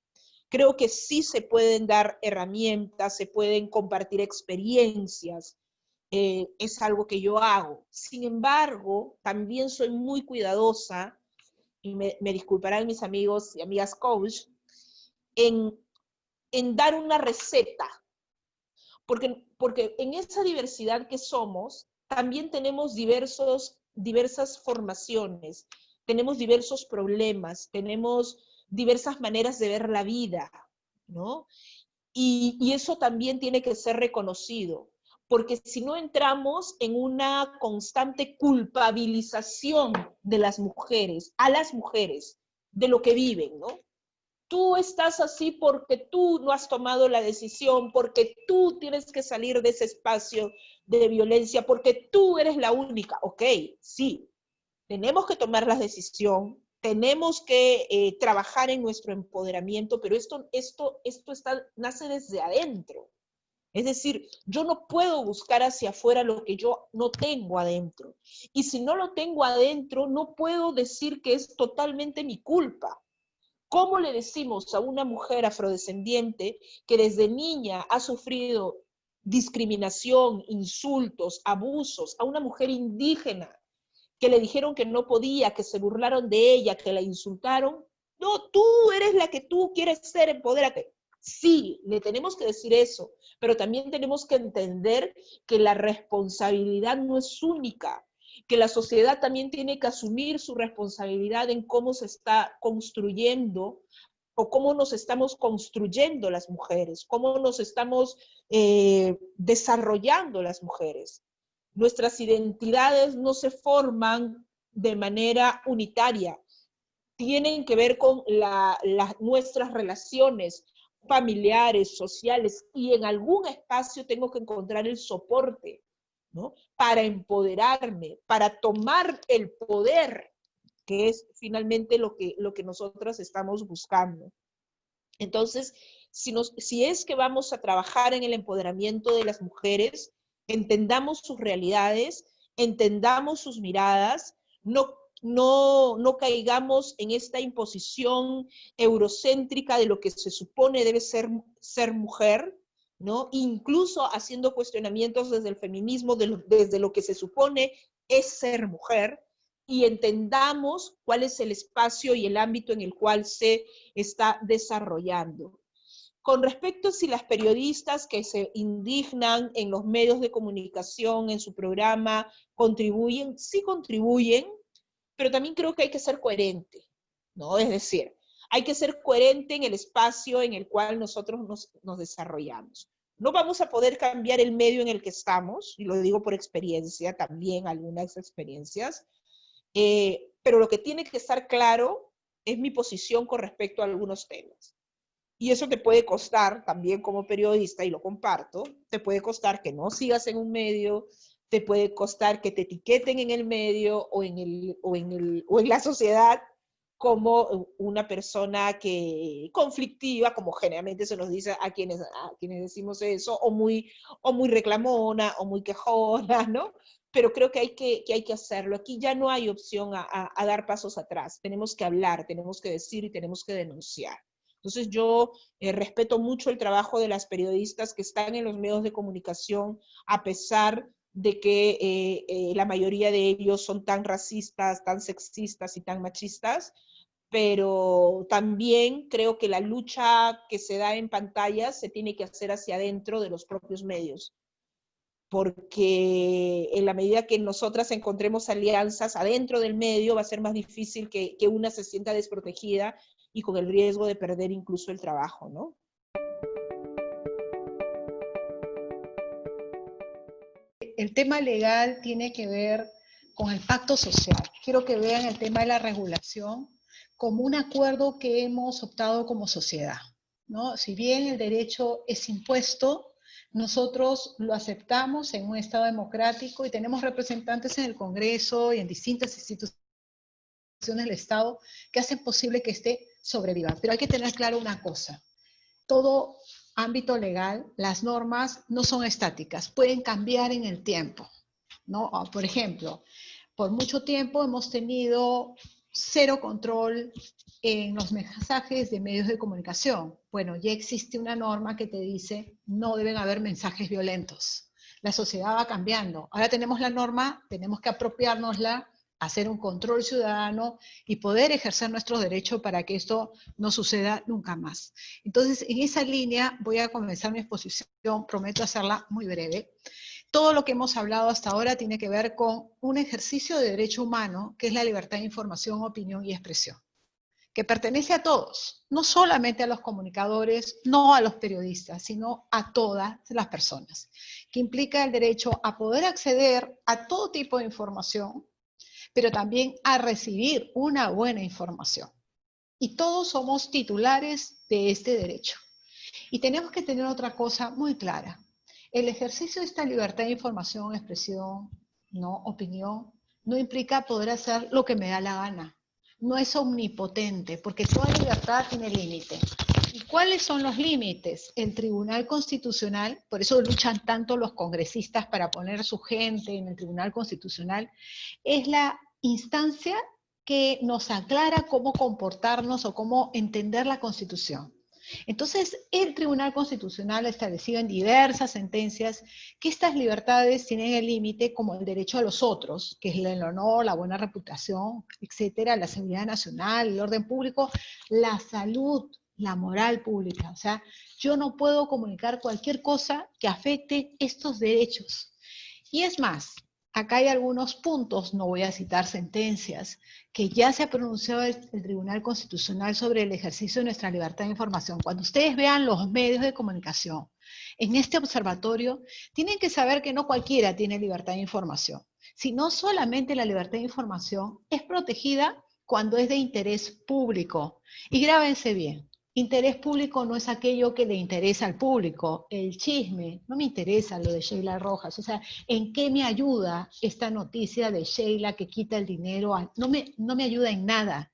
Speaker 1: Creo que sí se pueden dar herramientas, se pueden compartir experiencias, es algo que yo hago. Sin embargo, también soy muy cuidadosa, y me disculparán mis amigos y amigas coach, en, en dar una receta, porque en esa diversidad que somos, también tenemos diversas formaciones, tenemos diversos problemas, tenemos diversas maneras de ver la vida, ¿no? Y eso también tiene que ser reconocido, porque si no entramos en una constante culpabilización de las mujeres, a las mujeres, de lo que viven, ¿no? Tú estás así porque tú no has tomado la decisión, porque tú tienes que salir de ese espacio de violencia, porque tú eres la única. Ok, sí, tenemos que tomar la decisión, tenemos que trabajar en nuestro empoderamiento, pero nace desde adentro. Es decir, yo no puedo buscar hacia afuera lo que yo no tengo adentro. Y si no lo tengo adentro, no puedo decir que es totalmente mi culpa. ¿Cómo le decimos a una mujer afrodescendiente que desde niña ha sufrido discriminación, insultos, abusos, a una mujer indígena que le dijeron que no podía, que se burlaron de ella, que la insultaron? No, tú eres la que tú quieres ser, empodérate. Sí, le tenemos que decir eso, pero también tenemos que entender que la responsabilidad no es única, que la sociedad también tiene que asumir su responsabilidad en cómo se está construyendo o cómo nos estamos construyendo las mujeres, cómo nos estamos desarrollando las mujeres. Nuestras identidades no se forman de manera unitaria, tienen que ver con nuestras relaciones familiares, sociales, y en algún espacio tengo que encontrar el soporte, ¿no? Para empoderarme, para tomar el poder, que es finalmente lo que nosotras estamos buscando. Entonces, si es que vamos a trabajar en el empoderamiento de las mujeres, entendamos sus realidades, entendamos sus miradas, no caigamos en esta imposición eurocéntrica de lo que se supone debe ser mujer, ¿no? Incluso haciendo cuestionamientos desde el feminismo, desde lo que se supone es ser mujer, y entendamos cuál es el espacio y el ámbito en el cual se está desarrollando. Con respecto a si las periodistas que se indignan en los medios de comunicación, en su programa, contribuyen, sí contribuyen, pero también creo que hay que ser coherente, ¿no? Es decir, hay que ser coherente en el espacio en el cual nosotros nos desarrollamos. No vamos a poder cambiar el medio en el que estamos, y lo digo por experiencia, también algunas experiencias, pero lo que tiene que estar claro es mi posición con respecto a algunos temas. Y eso te puede costar también como periodista, y lo comparto, te puede costar que no sigas en un medio, te puede costar que te etiqueten en el medio o en la sociedad como una persona conflictiva, como generalmente se nos dice a quienes decimos eso, o muy reclamona, o muy quejona, ¿no? Pero creo que hay que hacerlo. Aquí ya no hay opción a dar pasos atrás. Tenemos que hablar, tenemos que decir y tenemos que denunciar. Entonces yo respeto mucho el trabajo de las periodistas que están en los medios de comunicación, a pesar de que la mayoría de ellos son tan racistas, tan sexistas y tan machistas, pero también creo que la lucha que se da en pantallas se tiene que hacer hacia adentro de los propios medios, porque en la medida que nosotras encontremos alianzas adentro del medio, va a ser más difícil que una se sienta desprotegida y con el riesgo de perder incluso el trabajo, ¿no?
Speaker 3: El tema legal tiene que ver con el pacto social. Quiero que vean el tema de la regulación como un acuerdo que hemos optado como sociedad, ¿no? Si bien el derecho es impuesto, nosotros lo aceptamos en un Estado democrático y tenemos representantes en el Congreso y en distintas instituciones del Estado que hacen posible que este sobreviva. Pero hay que tener claro una cosa: todo ámbito legal, las normas no son estáticas, pueden cambiar en el tiempo, ¿no? Por ejemplo, por mucho tiempo hemos tenido cero control en los mensajes de medios de comunicación. Bueno, ya existe una norma que te dice no deben haber mensajes violentos. La sociedad va cambiando. Ahora tenemos la norma, tenemos que apropiárnosla, hacer un control ciudadano y poder ejercer nuestros derechos para que esto no suceda nunca más. Entonces, en esa línea voy a comenzar mi exposición, prometo hacerla muy breve. Todo lo que hemos hablado hasta ahora tiene que ver con un ejercicio de derecho humano, que es la libertad de información, opinión y expresión, que pertenece a todos, no solamente a los comunicadores, no a los periodistas, sino a todas las personas, que implica el derecho a poder acceder a todo tipo de información, pero también a recibir una buena información. Y todos somos titulares de este derecho. Y tenemos que tener otra cosa muy clara. El ejercicio de esta libertad de información, expresión, ¿no? Opinión, no implica poder hacer lo que me da la gana. no es omnipotente, porque toda libertad tiene límite. ¿Y cuáles son los límites? El Tribunal Constitucional, por eso luchan tanto los congresistas para poner su gente en el Tribunal Constitucional, es la instancia que nos aclara cómo comportarnos o cómo entender la Constitución. Entonces, el Tribunal Constitucional ha establecido en diversas sentencias que estas libertades tienen el límite como el derecho a los otros, que es el honor, la buena reputación, etcétera, la seguridad nacional, el orden público, la salud, la moral pública. O sea, yo no puedo comunicar cualquier cosa que afecte estos derechos. Y es más, acá hay algunos puntos, no voy a citar sentencias, que ya se ha pronunciado el Tribunal Constitucional sobre el ejercicio de nuestra libertad de información. Cuando ustedes vean los medios de comunicación en este observatorio, tienen que saber que no cualquiera tiene libertad de información, sino solamente la libertad de información es protegida cuando es de interés público. Y grábense bien, interés público no es aquello que le interesa al público. El chisme, no me interesa lo de Sheila Rojas. O sea, ¿en qué me ayuda esta noticia de Sheila que quita el dinero? No me ayuda en nada.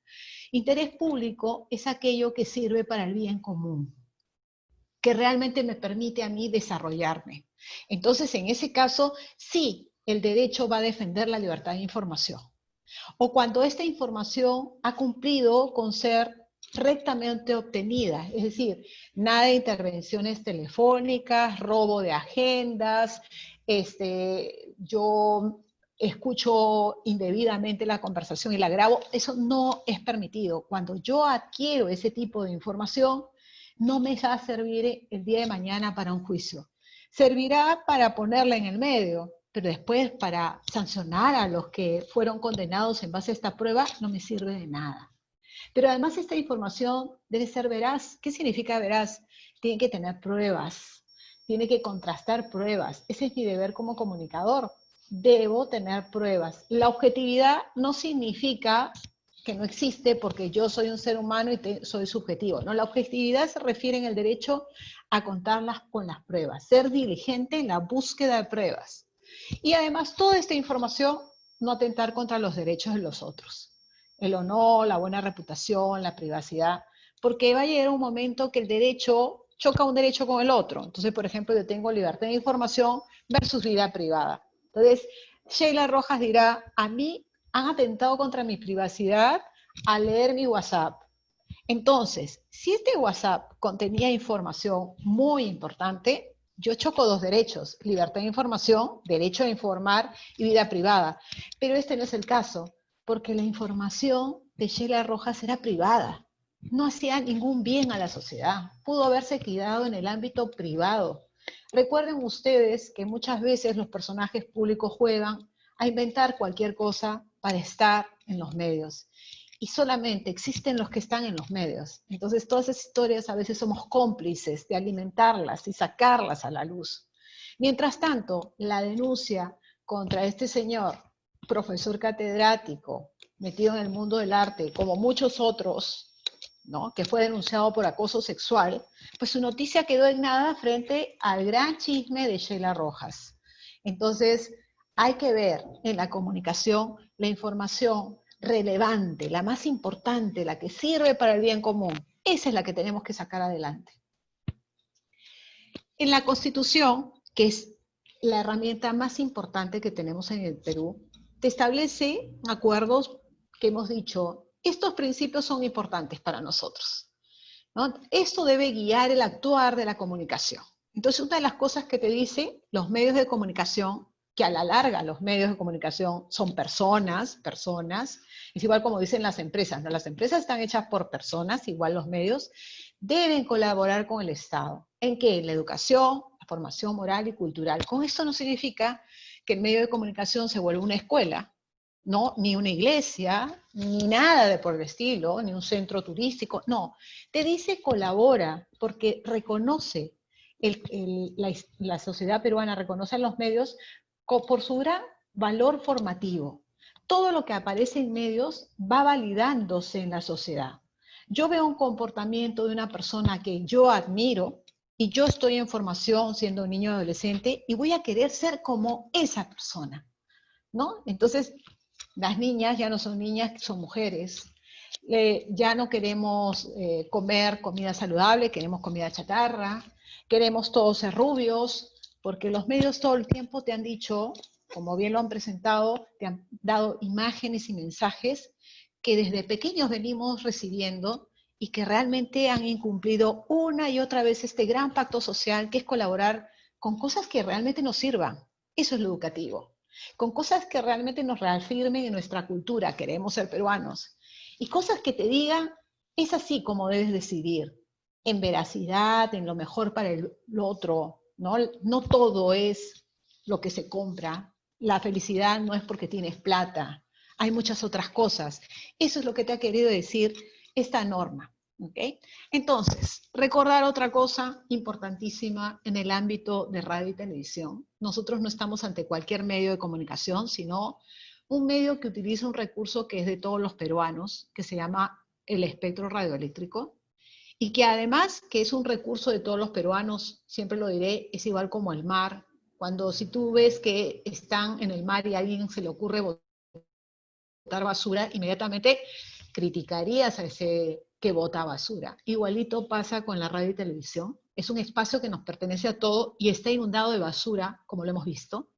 Speaker 3: Interés público es aquello que sirve para el bien común, que realmente me permite a mí desarrollarme. Entonces, en ese caso, sí, el derecho va a defender la libertad de información. O cuando esta información ha cumplido con ser rectamente obtenida, es decir, nada de intervenciones telefónicas, robo de agendas, yo escucho indebidamente la conversación y la grabo, eso no es permitido. Cuando yo adquiero ese tipo de información, no me va a servir el día de mañana para un juicio. Servirá para ponerla en el medio, pero después para sancionar a los que fueron condenados en base a esta prueba no me sirve de nada. Pero además esta información debe ser veraz. ¿Qué significa veraz? Tiene que tener pruebas, tiene que contrastar pruebas. Ese es mi deber como comunicador. Debo tener pruebas. La objetividad no significa que no existe porque yo soy un ser humano y soy subjetivo. No, la objetividad se refiere en el derecho a contarlas con las pruebas, ser diligente en la búsqueda de pruebas. Y además toda esta información no atentar contra los derechos de los otros. El honor, la buena reputación, la privacidad, porque va a llegar un momento que el derecho choca un derecho con el otro. Entonces, por ejemplo, yo tengo libertad de información versus vida privada. Entonces, Sheila Rojas dirá, a mí han atentado contra mi privacidad al leer mi WhatsApp. Entonces, si este WhatsApp contenía información muy importante, yo choco dos derechos, libertad de información, derecho a informar y vida privada. Pero este no es el caso, porque la información de Sheila Rojas era privada. No hacía ningún bien a la sociedad. Pudo haberse quedado en el ámbito privado. Recuerden ustedes que muchas veces los personajes públicos juegan a inventar cualquier cosa para estar en los medios. Y solamente existen los que están en los medios. Entonces, todas esas historias a veces somos cómplices de alimentarlas y sacarlas a la luz. Mientras tanto, la denuncia contra este señor, profesor catedrático, metido en el mundo del arte, como muchos otros, ¿no?, que fue denunciado por acoso sexual, pues su noticia quedó en nada frente al gran chisme de Sheila Rojas. Entonces, hay que ver en la comunicación la información relevante, la más importante, la que sirve para el bien común. Esa es la que tenemos que sacar adelante. En la Constitución, que es la herramienta más importante que tenemos en el Perú, te establece acuerdos que hemos dicho, estos principios son importantes para nosotros, ¿no? Esto debe guiar el actuar de la comunicación. Entonces, una de las cosas que te dice los medios de comunicación, que a la larga los medios de comunicación son personas, es igual como dicen las empresas, ¿no? Las empresas están hechas por personas, igual los medios, deben colaborar con el Estado. ¿En qué? En la educación, la formación moral y cultural. Con esto no significa que el medio de comunicación se vuelva una escuela, ¿no? Ni una iglesia, ni nada de por el estilo, ni un centro turístico, no. Te dice colabora, porque reconoce, la sociedad peruana reconoce a los medios por su gran valor formativo. Todo lo que aparece en medios va validándose en la sociedad. Yo veo un comportamiento de una persona que yo admiro y yo estoy en formación siendo un niño o adolescente y voy a querer ser como esa persona, ¿no? Entonces, las niñas ya no son niñas, son mujeres. Ya no queremos comer comida saludable, queremos comida chatarra, queremos todos ser rubios, porque los medios todo el tiempo te han dicho, como bien lo han presentado, te han dado imágenes y mensajes que desde pequeños venimos recibiendo y que realmente han incumplido una y otra vez este gran pacto social que es colaborar con cosas que realmente nos sirvan. Eso es lo educativo. Con cosas que realmente nos reafirmen en nuestra cultura, queremos ser peruanos. Y cosas que te digan, es así como debes decidir, en veracidad, en lo mejor para el otro, ¿no? No todo es lo que se compra. La felicidad no es porque tienes plata. Hay muchas otras cosas. Eso es lo que te ha querido decir esta norma. ¿Okay? Entonces, recordar otra cosa importantísima en el ámbito de radio y televisión. Nosotros no estamos ante cualquier medio de comunicación, sino un medio que utiliza un recurso que es de todos los peruanos, que se llama el espectro radioeléctrico, y que además que es un recurso de todos los peruanos, siempre lo diré, es igual como el mar. Cuando si tú ves que están en el mar y a alguien se le ocurre botar basura, inmediatamente criticarías a ese que bota basura. Igualito pasa con la radio y televisión. Es un espacio que nos pertenece a todos y está inundado de basura, como lo hemos visto.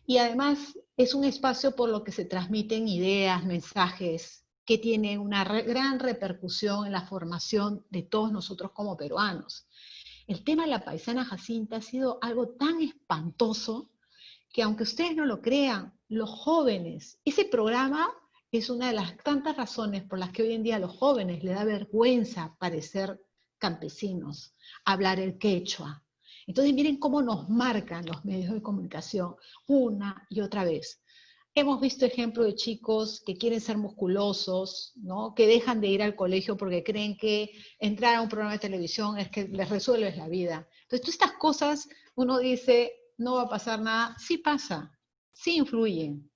Speaker 3: Y además es un espacio por lo que se transmiten ideas, mensajes que tienen una gran repercusión en la formación de todos nosotros como peruanos. El tema de la paisana Jacinta ha sido algo tan espantoso que aunque ustedes no lo crean, los jóvenes, ese programa es una de las tantas razones por las que hoy en día a los jóvenes les da vergüenza parecer campesinos, hablar el quechua. Entonces miren cómo nos marcan los medios de comunicación una y otra vez. Hemos visto ejemplos de chicos que quieren ser musculosos, ¿no? Que dejan de ir al colegio porque creen que entrar a un programa de televisión es que les resuelve la vida. Entonces, todas estas cosas, uno dice, no va a pasar nada. Sí pasa, sí influyen.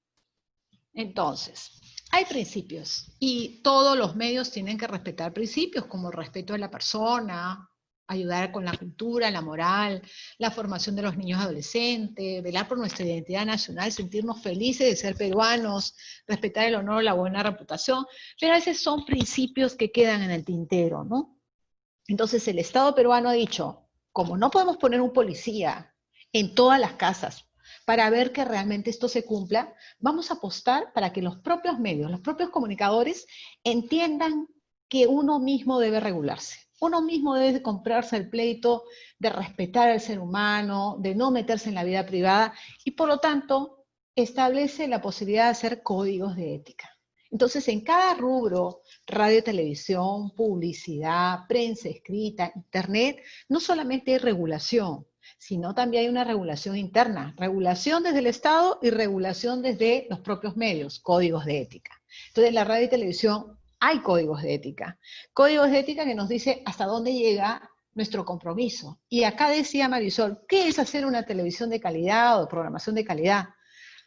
Speaker 3: Entonces, hay principios y todos los medios tienen que respetar principios como el respeto de la persona, ayudar con la cultura, la moral, la formación de los niños y adolescentes, velar por nuestra identidad nacional, sentirnos felices de ser peruanos, respetar el honor, la buena reputación, pero a veces son principios que quedan en el tintero, ¿no? Entonces el Estado peruano ha dicho, como no podemos poner un policía en todas las casas para ver que realmente esto se cumpla, vamos a apostar para que los propios medios, los propios comunicadores entiendan que uno mismo debe regularse. Uno mismo debe comprarse el pleito de respetar al ser humano, de no meterse en la vida privada y por lo tanto establece la posibilidad de hacer códigos de ética. Entonces, en cada rubro, radio, televisión, publicidad, prensa escrita, internet, no solamente hay regulación, sino también hay una regulación interna, regulación desde el Estado y regulación desde los propios medios, códigos de ética. Entonces, en la radio y televisión hay códigos de ética que nos dice hasta dónde llega nuestro compromiso. Y acá decía Marisol, ¿qué es hacer una televisión de calidad o programación de calidad?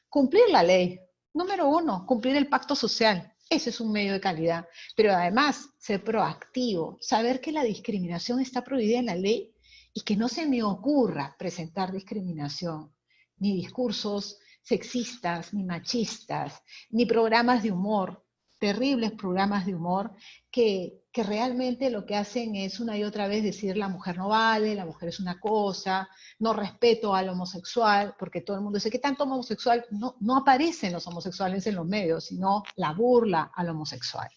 Speaker 3: Cumplir la ley. Número 1, cumplir el pacto social. Ese es un medio de calidad. Pero además, ser proactivo, saber que la discriminación está prohibida en la ley y que no se me ocurra presentar discriminación, ni discursos sexistas, ni machistas, ni programas de humor, terribles programas de humor que realmente lo que hacen es una y otra vez decir la mujer no vale, la mujer es una cosa, no respeto al homosexual, porque todo el mundo dice que tanto homosexual, no aparecen los homosexuales en los medios, sino la burla al homosexual.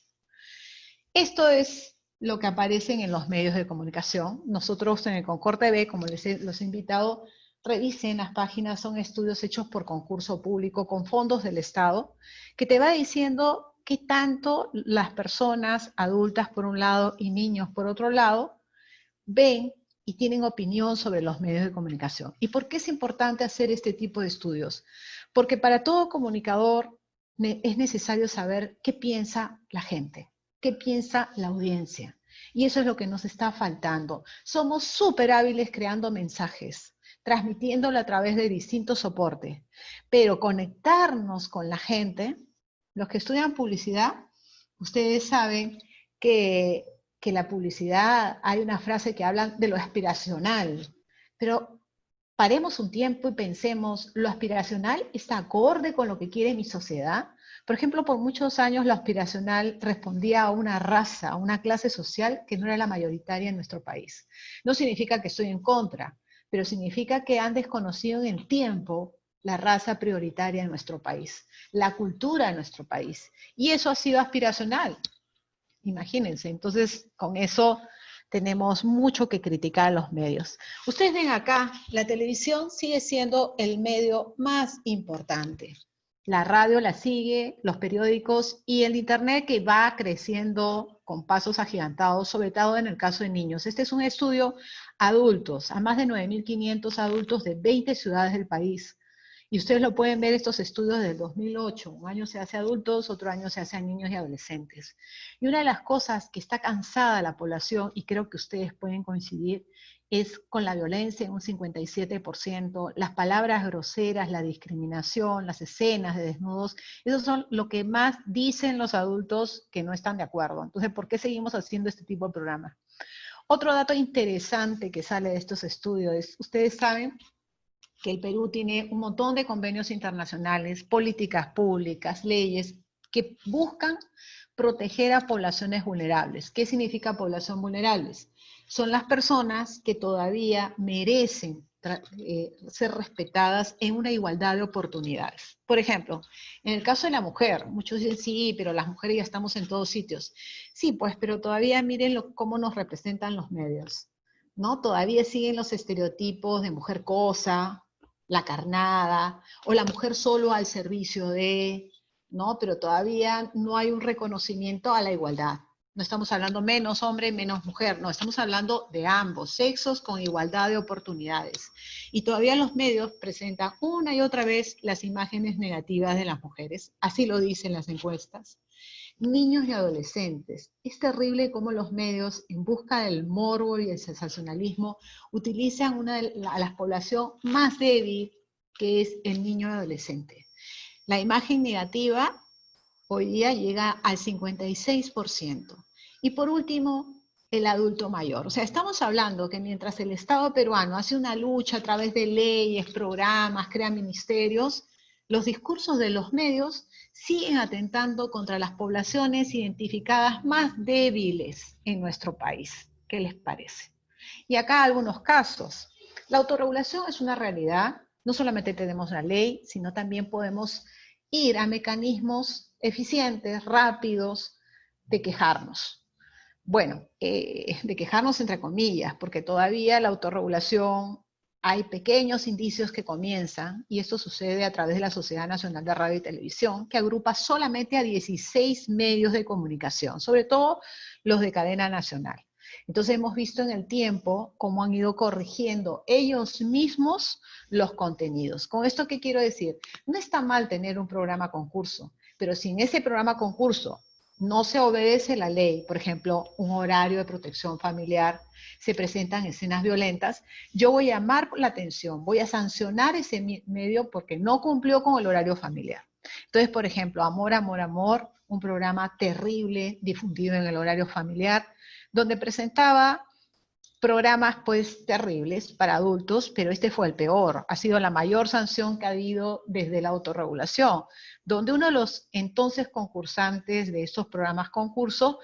Speaker 3: Esto es lo que aparece en los medios de comunicación. Nosotros en el Concord TV, como los he invitado, revisen las páginas, son estudios hechos por concurso público con fondos del Estado, que te va diciendo qué tanto las personas adultas por un lado y niños por otro lado ven y tienen opinión sobre los medios de comunicación. ¿Y por qué es importante hacer este tipo de estudios? Porque para todo comunicador es necesario saber qué piensa la gente, qué piensa la audiencia. Y eso es lo que nos está faltando. Somos súper hábiles creando mensajes, transmitiéndolo a través de distintos soportes, pero conectarnos con la gente, los que estudian publicidad, ustedes saben que la publicidad, hay una frase que habla de lo aspiracional, pero paremos un tiempo y pensemos, ¿lo aspiracional está acorde con lo que quiere mi sociedad? Por ejemplo, por muchos años lo aspiracional respondía a una raza, a una clase social que no era la mayoritaria en nuestro país. No significa que estoy en contra, pero significa que han desconocido en el tiempo la raza prioritaria en nuestro país, la cultura en nuestro país. Y eso ha sido aspiracional. Imagínense, entonces con eso tenemos mucho que criticar a los medios. Ustedes ven acá, la televisión sigue siendo el medio más importante. La radio la sigue, los periódicos y el internet que va creciendo con pasos agigantados, sobre todo en el caso de niños. Este es un estudio adultos, a más de 9.500 adultos de 20 ciudades del país. Y ustedes lo pueden ver, estos estudios del 2008. Un año se hace a adultos, otro año se hace a niños y adolescentes. Y una de las cosas que está cansada la población, y creo que ustedes pueden coincidir, es con la violencia en un 57%, las palabras groseras, la discriminación, las escenas de desnudos, eso son lo que más dicen los adultos que no están de acuerdo. Entonces, ¿por qué seguimos haciendo este tipo de programas? Otro dato interesante que sale de estos estudios es, ustedes saben que el Perú tiene un montón de convenios internacionales, políticas públicas, leyes que buscan proteger a poblaciones vulnerables. ¿Qué significa población vulnerables? Son las personas que todavía merecen ser respetadas en una igualdad de oportunidades. Por ejemplo, en el caso de la mujer, muchos dicen, sí, pero las mujeres ya estamos en todos sitios. Sí, pues, pero todavía miren cómo nos representan los medios, ¿no? Todavía siguen los estereotipos de mujer cosa, la carnada, o la mujer solo al servicio de, ¿no? Pero todavía no hay un reconocimiento a la igualdad. No estamos hablando menos hombre, menos mujer, no, estamos hablando de ambos sexos con igualdad de oportunidades. Y todavía los medios presentan una y otra vez las imágenes negativas de las mujeres, así lo dicen las encuestas. Niños y adolescentes. Es terrible cómo los medios, en busca del morbo y el sensacionalismo, utilizan a la población más débil, que es el niño y adolescente. La imagen negativa hoy día llega al 56%. Y por último, el adulto mayor. O sea, estamos hablando que mientras el Estado peruano hace una lucha a través de leyes, programas, crea ministerios, los discursos de los medios siguen atentando contra las poblaciones identificadas más débiles en nuestro país. ¿Qué les parece? Y acá algunos casos. La autorregulación es una realidad. No solamente tenemos la ley, sino también podemos ir a mecanismos eficientes, rápidos, de quejarnos. Bueno, de quejarnos entre comillas, porque todavía la autorregulación, hay pequeños indicios que comienzan, y esto sucede a través de la Sociedad Nacional de Radio y Televisión, que agrupa solamente a 16 medios de comunicación, sobre todo los de cadena nacional. Entonces hemos visto en el tiempo cómo han ido corrigiendo ellos mismos los contenidos. ¿Con esto qué quiero decir? No está mal tener un programa concurso, pero si en ese programa concurso no se obedece la ley, por ejemplo, un horario de protección familiar, se presentan escenas violentas, yo voy a llamar la atención, voy a sancionar ese medio porque no cumplió con el horario familiar. Entonces, por ejemplo, Amor, Amor, Amor, un programa terrible difundido en el horario familiar, donde presentaba programas pues terribles para adultos, pero este fue el peor. Ha sido la mayor sanción que ha habido desde la autorregulación, donde uno de los entonces concursantes de estos programas concurso,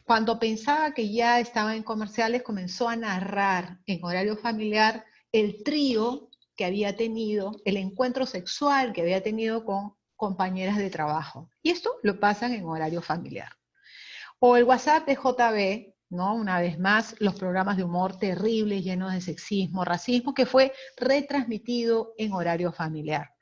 Speaker 3: cuando pensaba que ya estaba en comerciales, comenzó a narrar en horario familiar el trío que había tenido, el encuentro sexual que había tenido con compañeras de trabajo. Y esto lo pasan en horario familiar. O el WhatsApp de JB, ¿no? Una vez más, los programas de humor terribles, llenos de sexismo, racismo, que fue retransmitido en horario familiar.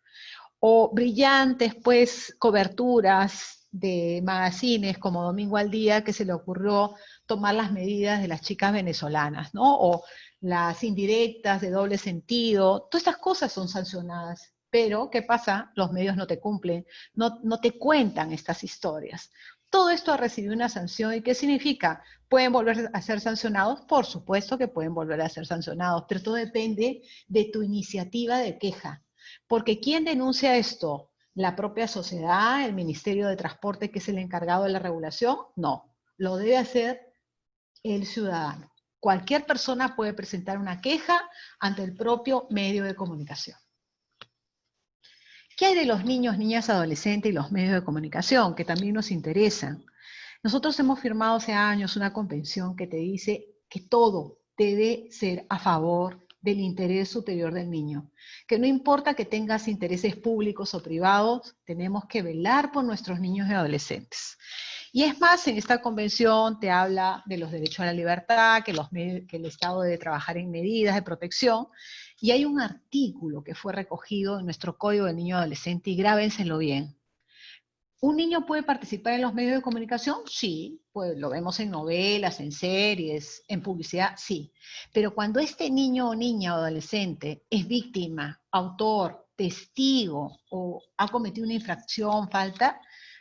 Speaker 3: O brillantes, pues, coberturas de magazines como Domingo al Día, que se le ocurrió tomar las medidas de las chicas venezolanas, ¿no? O las indirectas de doble sentido, todas estas cosas son sancionadas. Pero, ¿qué pasa? Los medios no te cumplen, no te cuentan estas historias. Todo esto ha recibido una sanción. ¿Y qué significa? ¿Pueden volver a ser sancionados? Por supuesto que pueden volver a ser sancionados, pero todo depende de tu iniciativa de queja. Porque ¿quién denuncia esto? ¿La propia sociedad, el Ministerio de Transporte, que es el encargado de la regulación? No, lo debe hacer el ciudadano. Cualquier persona puede presentar una queja ante el propio medio de comunicación. ¿Qué hay de los niños, niñas, adolescentes y los medios de comunicación, que también nos interesan? Nosotros hemos firmado hace años una convención que te dice que todo debe ser a favor del interés superior del niño, que no importa que tengas intereses públicos o privados, tenemos que velar por nuestros niños y adolescentes. Y es más, en esta convención te habla de los derechos a la libertad, que el Estado debe trabajar en medidas de protección, y hay un artículo que fue recogido en nuestro Código del Niño y Adolescente, y grábenselo bien. ¿Un niño puede participar en los medios de comunicación? Sí, pues lo vemos en novelas, en series, en publicidad, sí. Pero cuando este niño o niña o adolescente es víctima, autor, testigo o ha cometido una infracción, falta,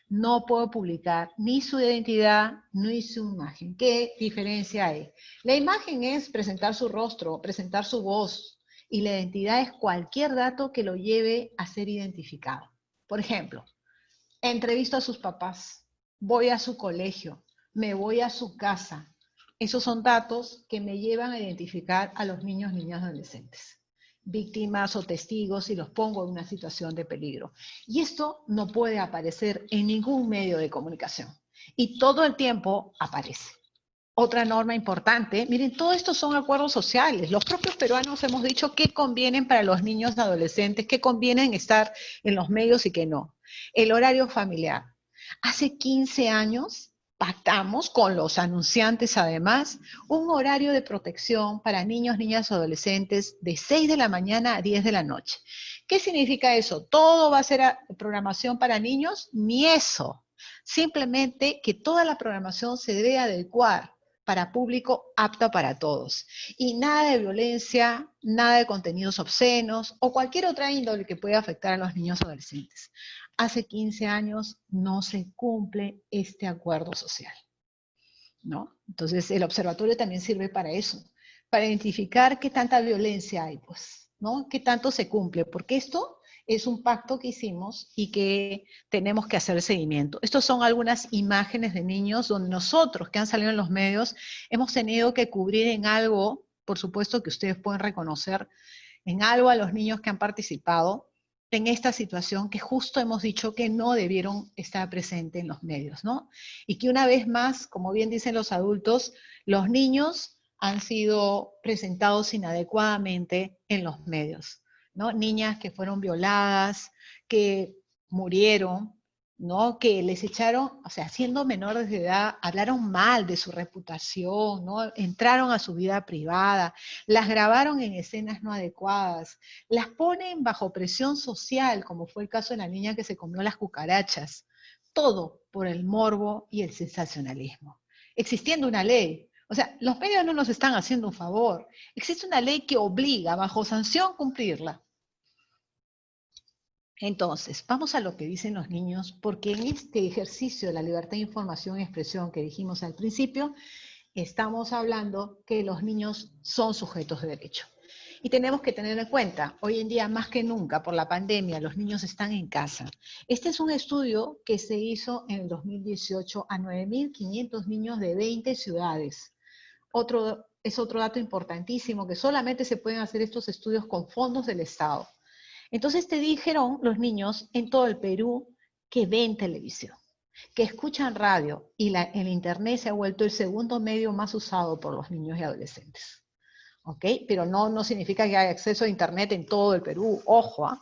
Speaker 3: no puede publicar ni su identidad ni su imagen. ¿Qué diferencia hay? La imagen es presentar su rostro, presentar su voz, y la identidad es cualquier dato que lo lleve a ser identificado. Por ejemplo, entrevisto a sus papás, voy a su colegio, me voy a su casa. Esos son datos que me llevan a identificar a los niños, niñas, adolescentes, víctimas o testigos, y los pongo en una situación de peligro. Y esto no puede aparecer en ningún medio de comunicación. Y todo el tiempo aparece. Otra norma importante, miren, todo esto son acuerdos sociales. Los propios peruanos hemos dicho qué convienen para los niños y adolescentes, qué convienen estar en los medios y qué no. El horario familiar. Hace 15 años pactamos con los anunciantes, además, un horario de protección para niños, niñas y adolescentes de 6 de la mañana a 10 de la noche. ¿Qué significa eso? ¿Todo va a ser programación para niños? Ni eso. Simplemente que toda la programación se debe adecuar para público apto para todos. Y nada de violencia, nada de contenidos obscenos o cualquier otra índole que pueda afectar a los niños o adolescentes. Hace 15 años no se cumple este acuerdo social, ¿no? Entonces el observatorio también sirve para eso, para identificar qué tanta violencia hay, pues, ¿no? Qué tanto se cumple, porque esto es un pacto que hicimos y que tenemos que hacer seguimiento. Estas son algunas imágenes de niños donde nosotros, que han salido en los medios, hemos tenido que cubrir en algo, por supuesto que ustedes pueden reconocer, en algo a los niños que han participado en esta situación que justo hemos dicho que no debieron estar presentes en los medios, ¿no? Y que una vez más, como bien dicen los adultos, los niños han sido presentados inadecuadamente en los medios, ¿no? Niñas que fueron violadas, que murieron, ¿no? Que les echaron, o sea, siendo menores de edad, hablaron mal de su reputación, ¿no? Entraron a su vida privada, las grabaron en escenas no adecuadas, las ponen bajo presión social, como fue el caso de la niña que se comió las cucarachas. Todo por el morbo y el sensacionalismo. Existiendo una ley. O sea, los medios no nos están haciendo un favor. Existe una ley que obliga, bajo sanción, cumplirla. Entonces, vamos a lo que dicen los niños, porque en este ejercicio de la libertad de información y expresión que dijimos al principio, estamos hablando que los niños son sujetos de derecho. Y tenemos que tener en cuenta, hoy en día más que nunca, por la pandemia, los niños están en casa. Este es un estudio que se hizo en el 2018 a 9.500 niños de 20 ciudades. Es otro dato importantísimo, que solamente se pueden hacer estos estudios con fondos del Estado. Entonces te dijeron los niños en todo el Perú que ven televisión, que escuchan radio, y el internet se ha vuelto el segundo medio más usado por los niños y adolescentes. ¿Ok? Pero no significa que haya acceso a internet en todo el Perú, ojo, ¿eh?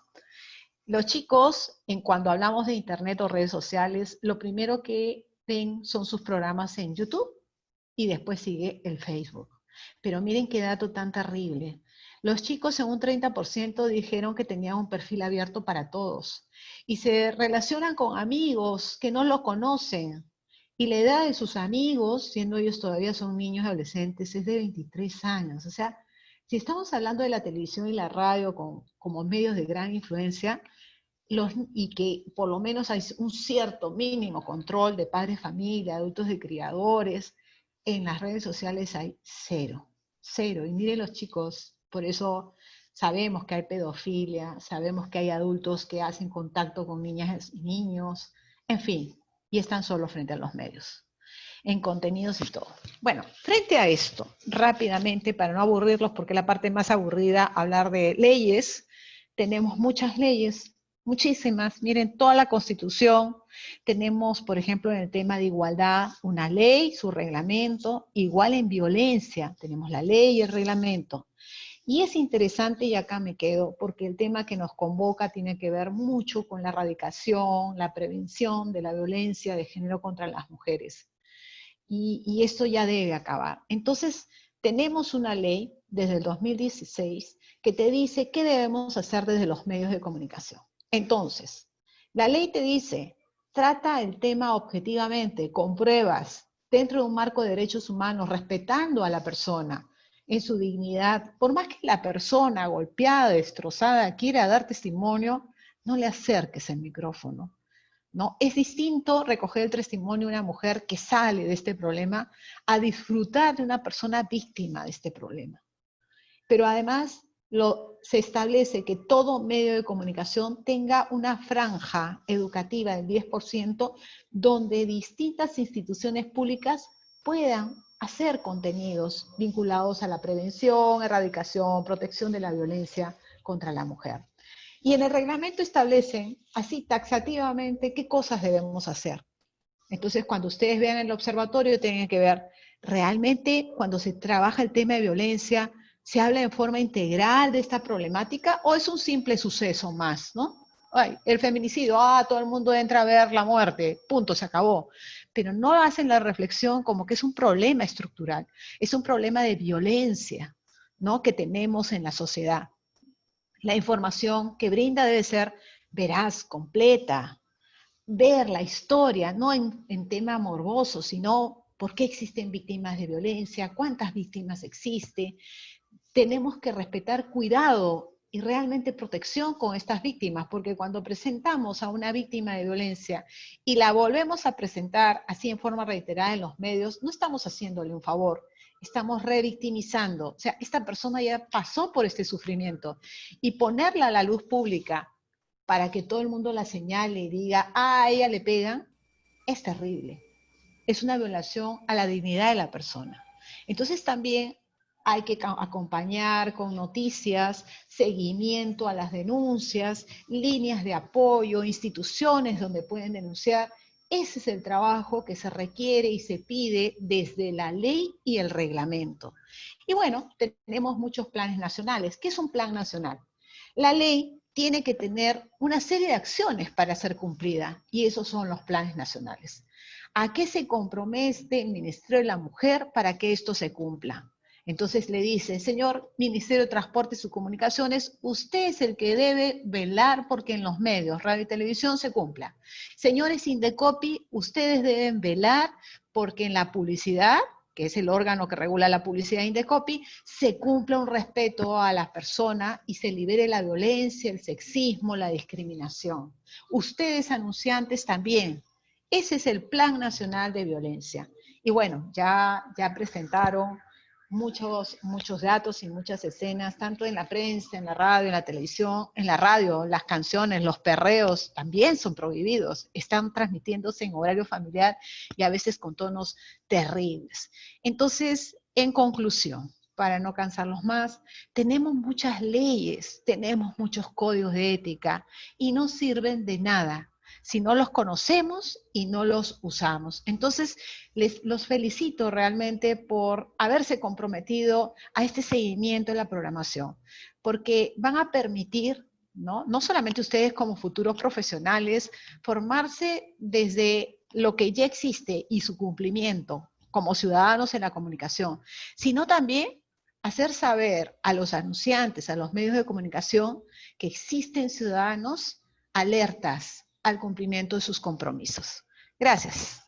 Speaker 3: Los chicos, cuando hablamos de internet o redes sociales, lo primero que ven son sus programas en YouTube y después sigue el Facebook. Pero miren qué dato tan terrible. Los chicos en un 30% dijeron que tenían un perfil abierto para todos y se relacionan con amigos que no lo conocen. Y la edad de sus amigos, siendo ellos todavía son niños y adolescentes, es de 23 años. O sea, si estamos hablando de la televisión y la radio como medios de gran influencia, y que por lo menos hay un cierto mínimo control de padres, familia, adultos de criadores, en las redes sociales hay cero. Y miren los chicos, por eso sabemos que hay pedofilia, sabemos que hay adultos que hacen contacto con niñas y niños, en fin, y están solos frente a los medios, en contenidos y todo. Bueno, frente a esto, rápidamente, para no aburrirlos, porque la parte más aburrida, hablar de leyes, tenemos muchas leyes, muchísimas. Miren, toda la Constitución, tenemos, por ejemplo, en el tema de igualdad, una ley, su reglamento, igual en violencia, tenemos la ley y el reglamento. Y es interesante, y acá me quedo, porque el tema que nos convoca tiene que ver mucho con la erradicación, la prevención de la violencia de género contra las mujeres. Y esto ya debe acabar. Entonces, tenemos una ley desde el 2016 que te dice qué debemos hacer desde los medios de comunicación. Entonces, la ley te dice, trata el tema objetivamente, con pruebas, dentro de un marco de derechos humanos, respetando a la persona en su dignidad. Por más que la persona golpeada, destrozada, quiera dar testimonio, no le acerques el micrófono, ¿no? Es distinto recoger el testimonio de una mujer que sale de este problema a disfrutar de una persona víctima de este problema. Pero además se establece que todo medio de comunicación tenga una franja educativa del 10% donde distintas instituciones públicas puedan hacer contenidos vinculados a la prevención, erradicación, protección de la violencia contra la mujer. Y en el reglamento establecen así taxativamente qué cosas debemos hacer. Entonces, cuando ustedes vean el observatorio, tienen que ver, realmente cuando se trabaja el tema de violencia, ¿se habla en forma integral de esta problemática o es un simple suceso más, ¿no? Ay, el feminicidio, todo el mundo entra a ver la muerte, punto, se acabó. Pero no hacen la reflexión como que es un problema estructural, es un problema de violencia, ¿no? Que tenemos en la sociedad. La información que brinda debe ser veraz, completa, ver la historia, no en tema morboso, sino por qué existen víctimas de violencia, cuántas víctimas existen. Tenemos que respetar cuidado y realmente protección con estas víctimas, porque cuando presentamos a una víctima de violencia y la volvemos a presentar así en forma reiterada en los medios, no estamos haciéndole un favor, estamos revictimizando. O sea, esta persona ya pasó por este sufrimiento y ponerla a la luz pública para que todo el mundo la señale y diga, a ella le pegan, es terrible. Es una violación a la dignidad de la persona. Entonces también hay que acompañar con noticias, seguimiento a las denuncias, líneas de apoyo, instituciones donde pueden denunciar. Ese es el trabajo que se requiere y se pide desde la ley y el reglamento. Y bueno, tenemos muchos planes nacionales. ¿Qué es un plan nacional? La ley tiene que tener una serie de acciones para ser cumplida, y esos son los planes nacionales. ¿A qué se compromete el Ministerio de la Mujer para que esto se cumpla? Entonces le dice, señor Ministerio de Transportes y Comunicaciones, usted es el que debe velar porque en los medios, radio y televisión, se cumpla. Señores Indecopi, ustedes deben velar porque en la publicidad, que es el órgano que regula la publicidad Indecopi, se cumpla un respeto a las personas y se libere la violencia, el sexismo, la discriminación. Ustedes, anunciantes, también. Ese es el Plan Nacional de Violencia. Y bueno, ya presentaron muchos datos y muchas escenas, tanto en la prensa, en la radio, en la televisión. En la radio, las canciones, los perreos también son prohibidos. Están transmitiéndose en horario familiar y a veces con tonos terribles. Entonces, en conclusión, para no cansarlos más, tenemos muchas leyes, tenemos muchos códigos de ética y no sirven de nada si no los conocemos y no los usamos. Entonces, los felicito realmente por haberse comprometido a este seguimiento de la programación, porque van a permitir, no solamente ustedes como futuros profesionales, formarse desde lo que ya existe y su cumplimiento como ciudadanos en la comunicación, sino también hacer saber a los anunciantes, a los medios de comunicación, que existen ciudadanos alertas al cumplimiento de sus compromisos. Gracias.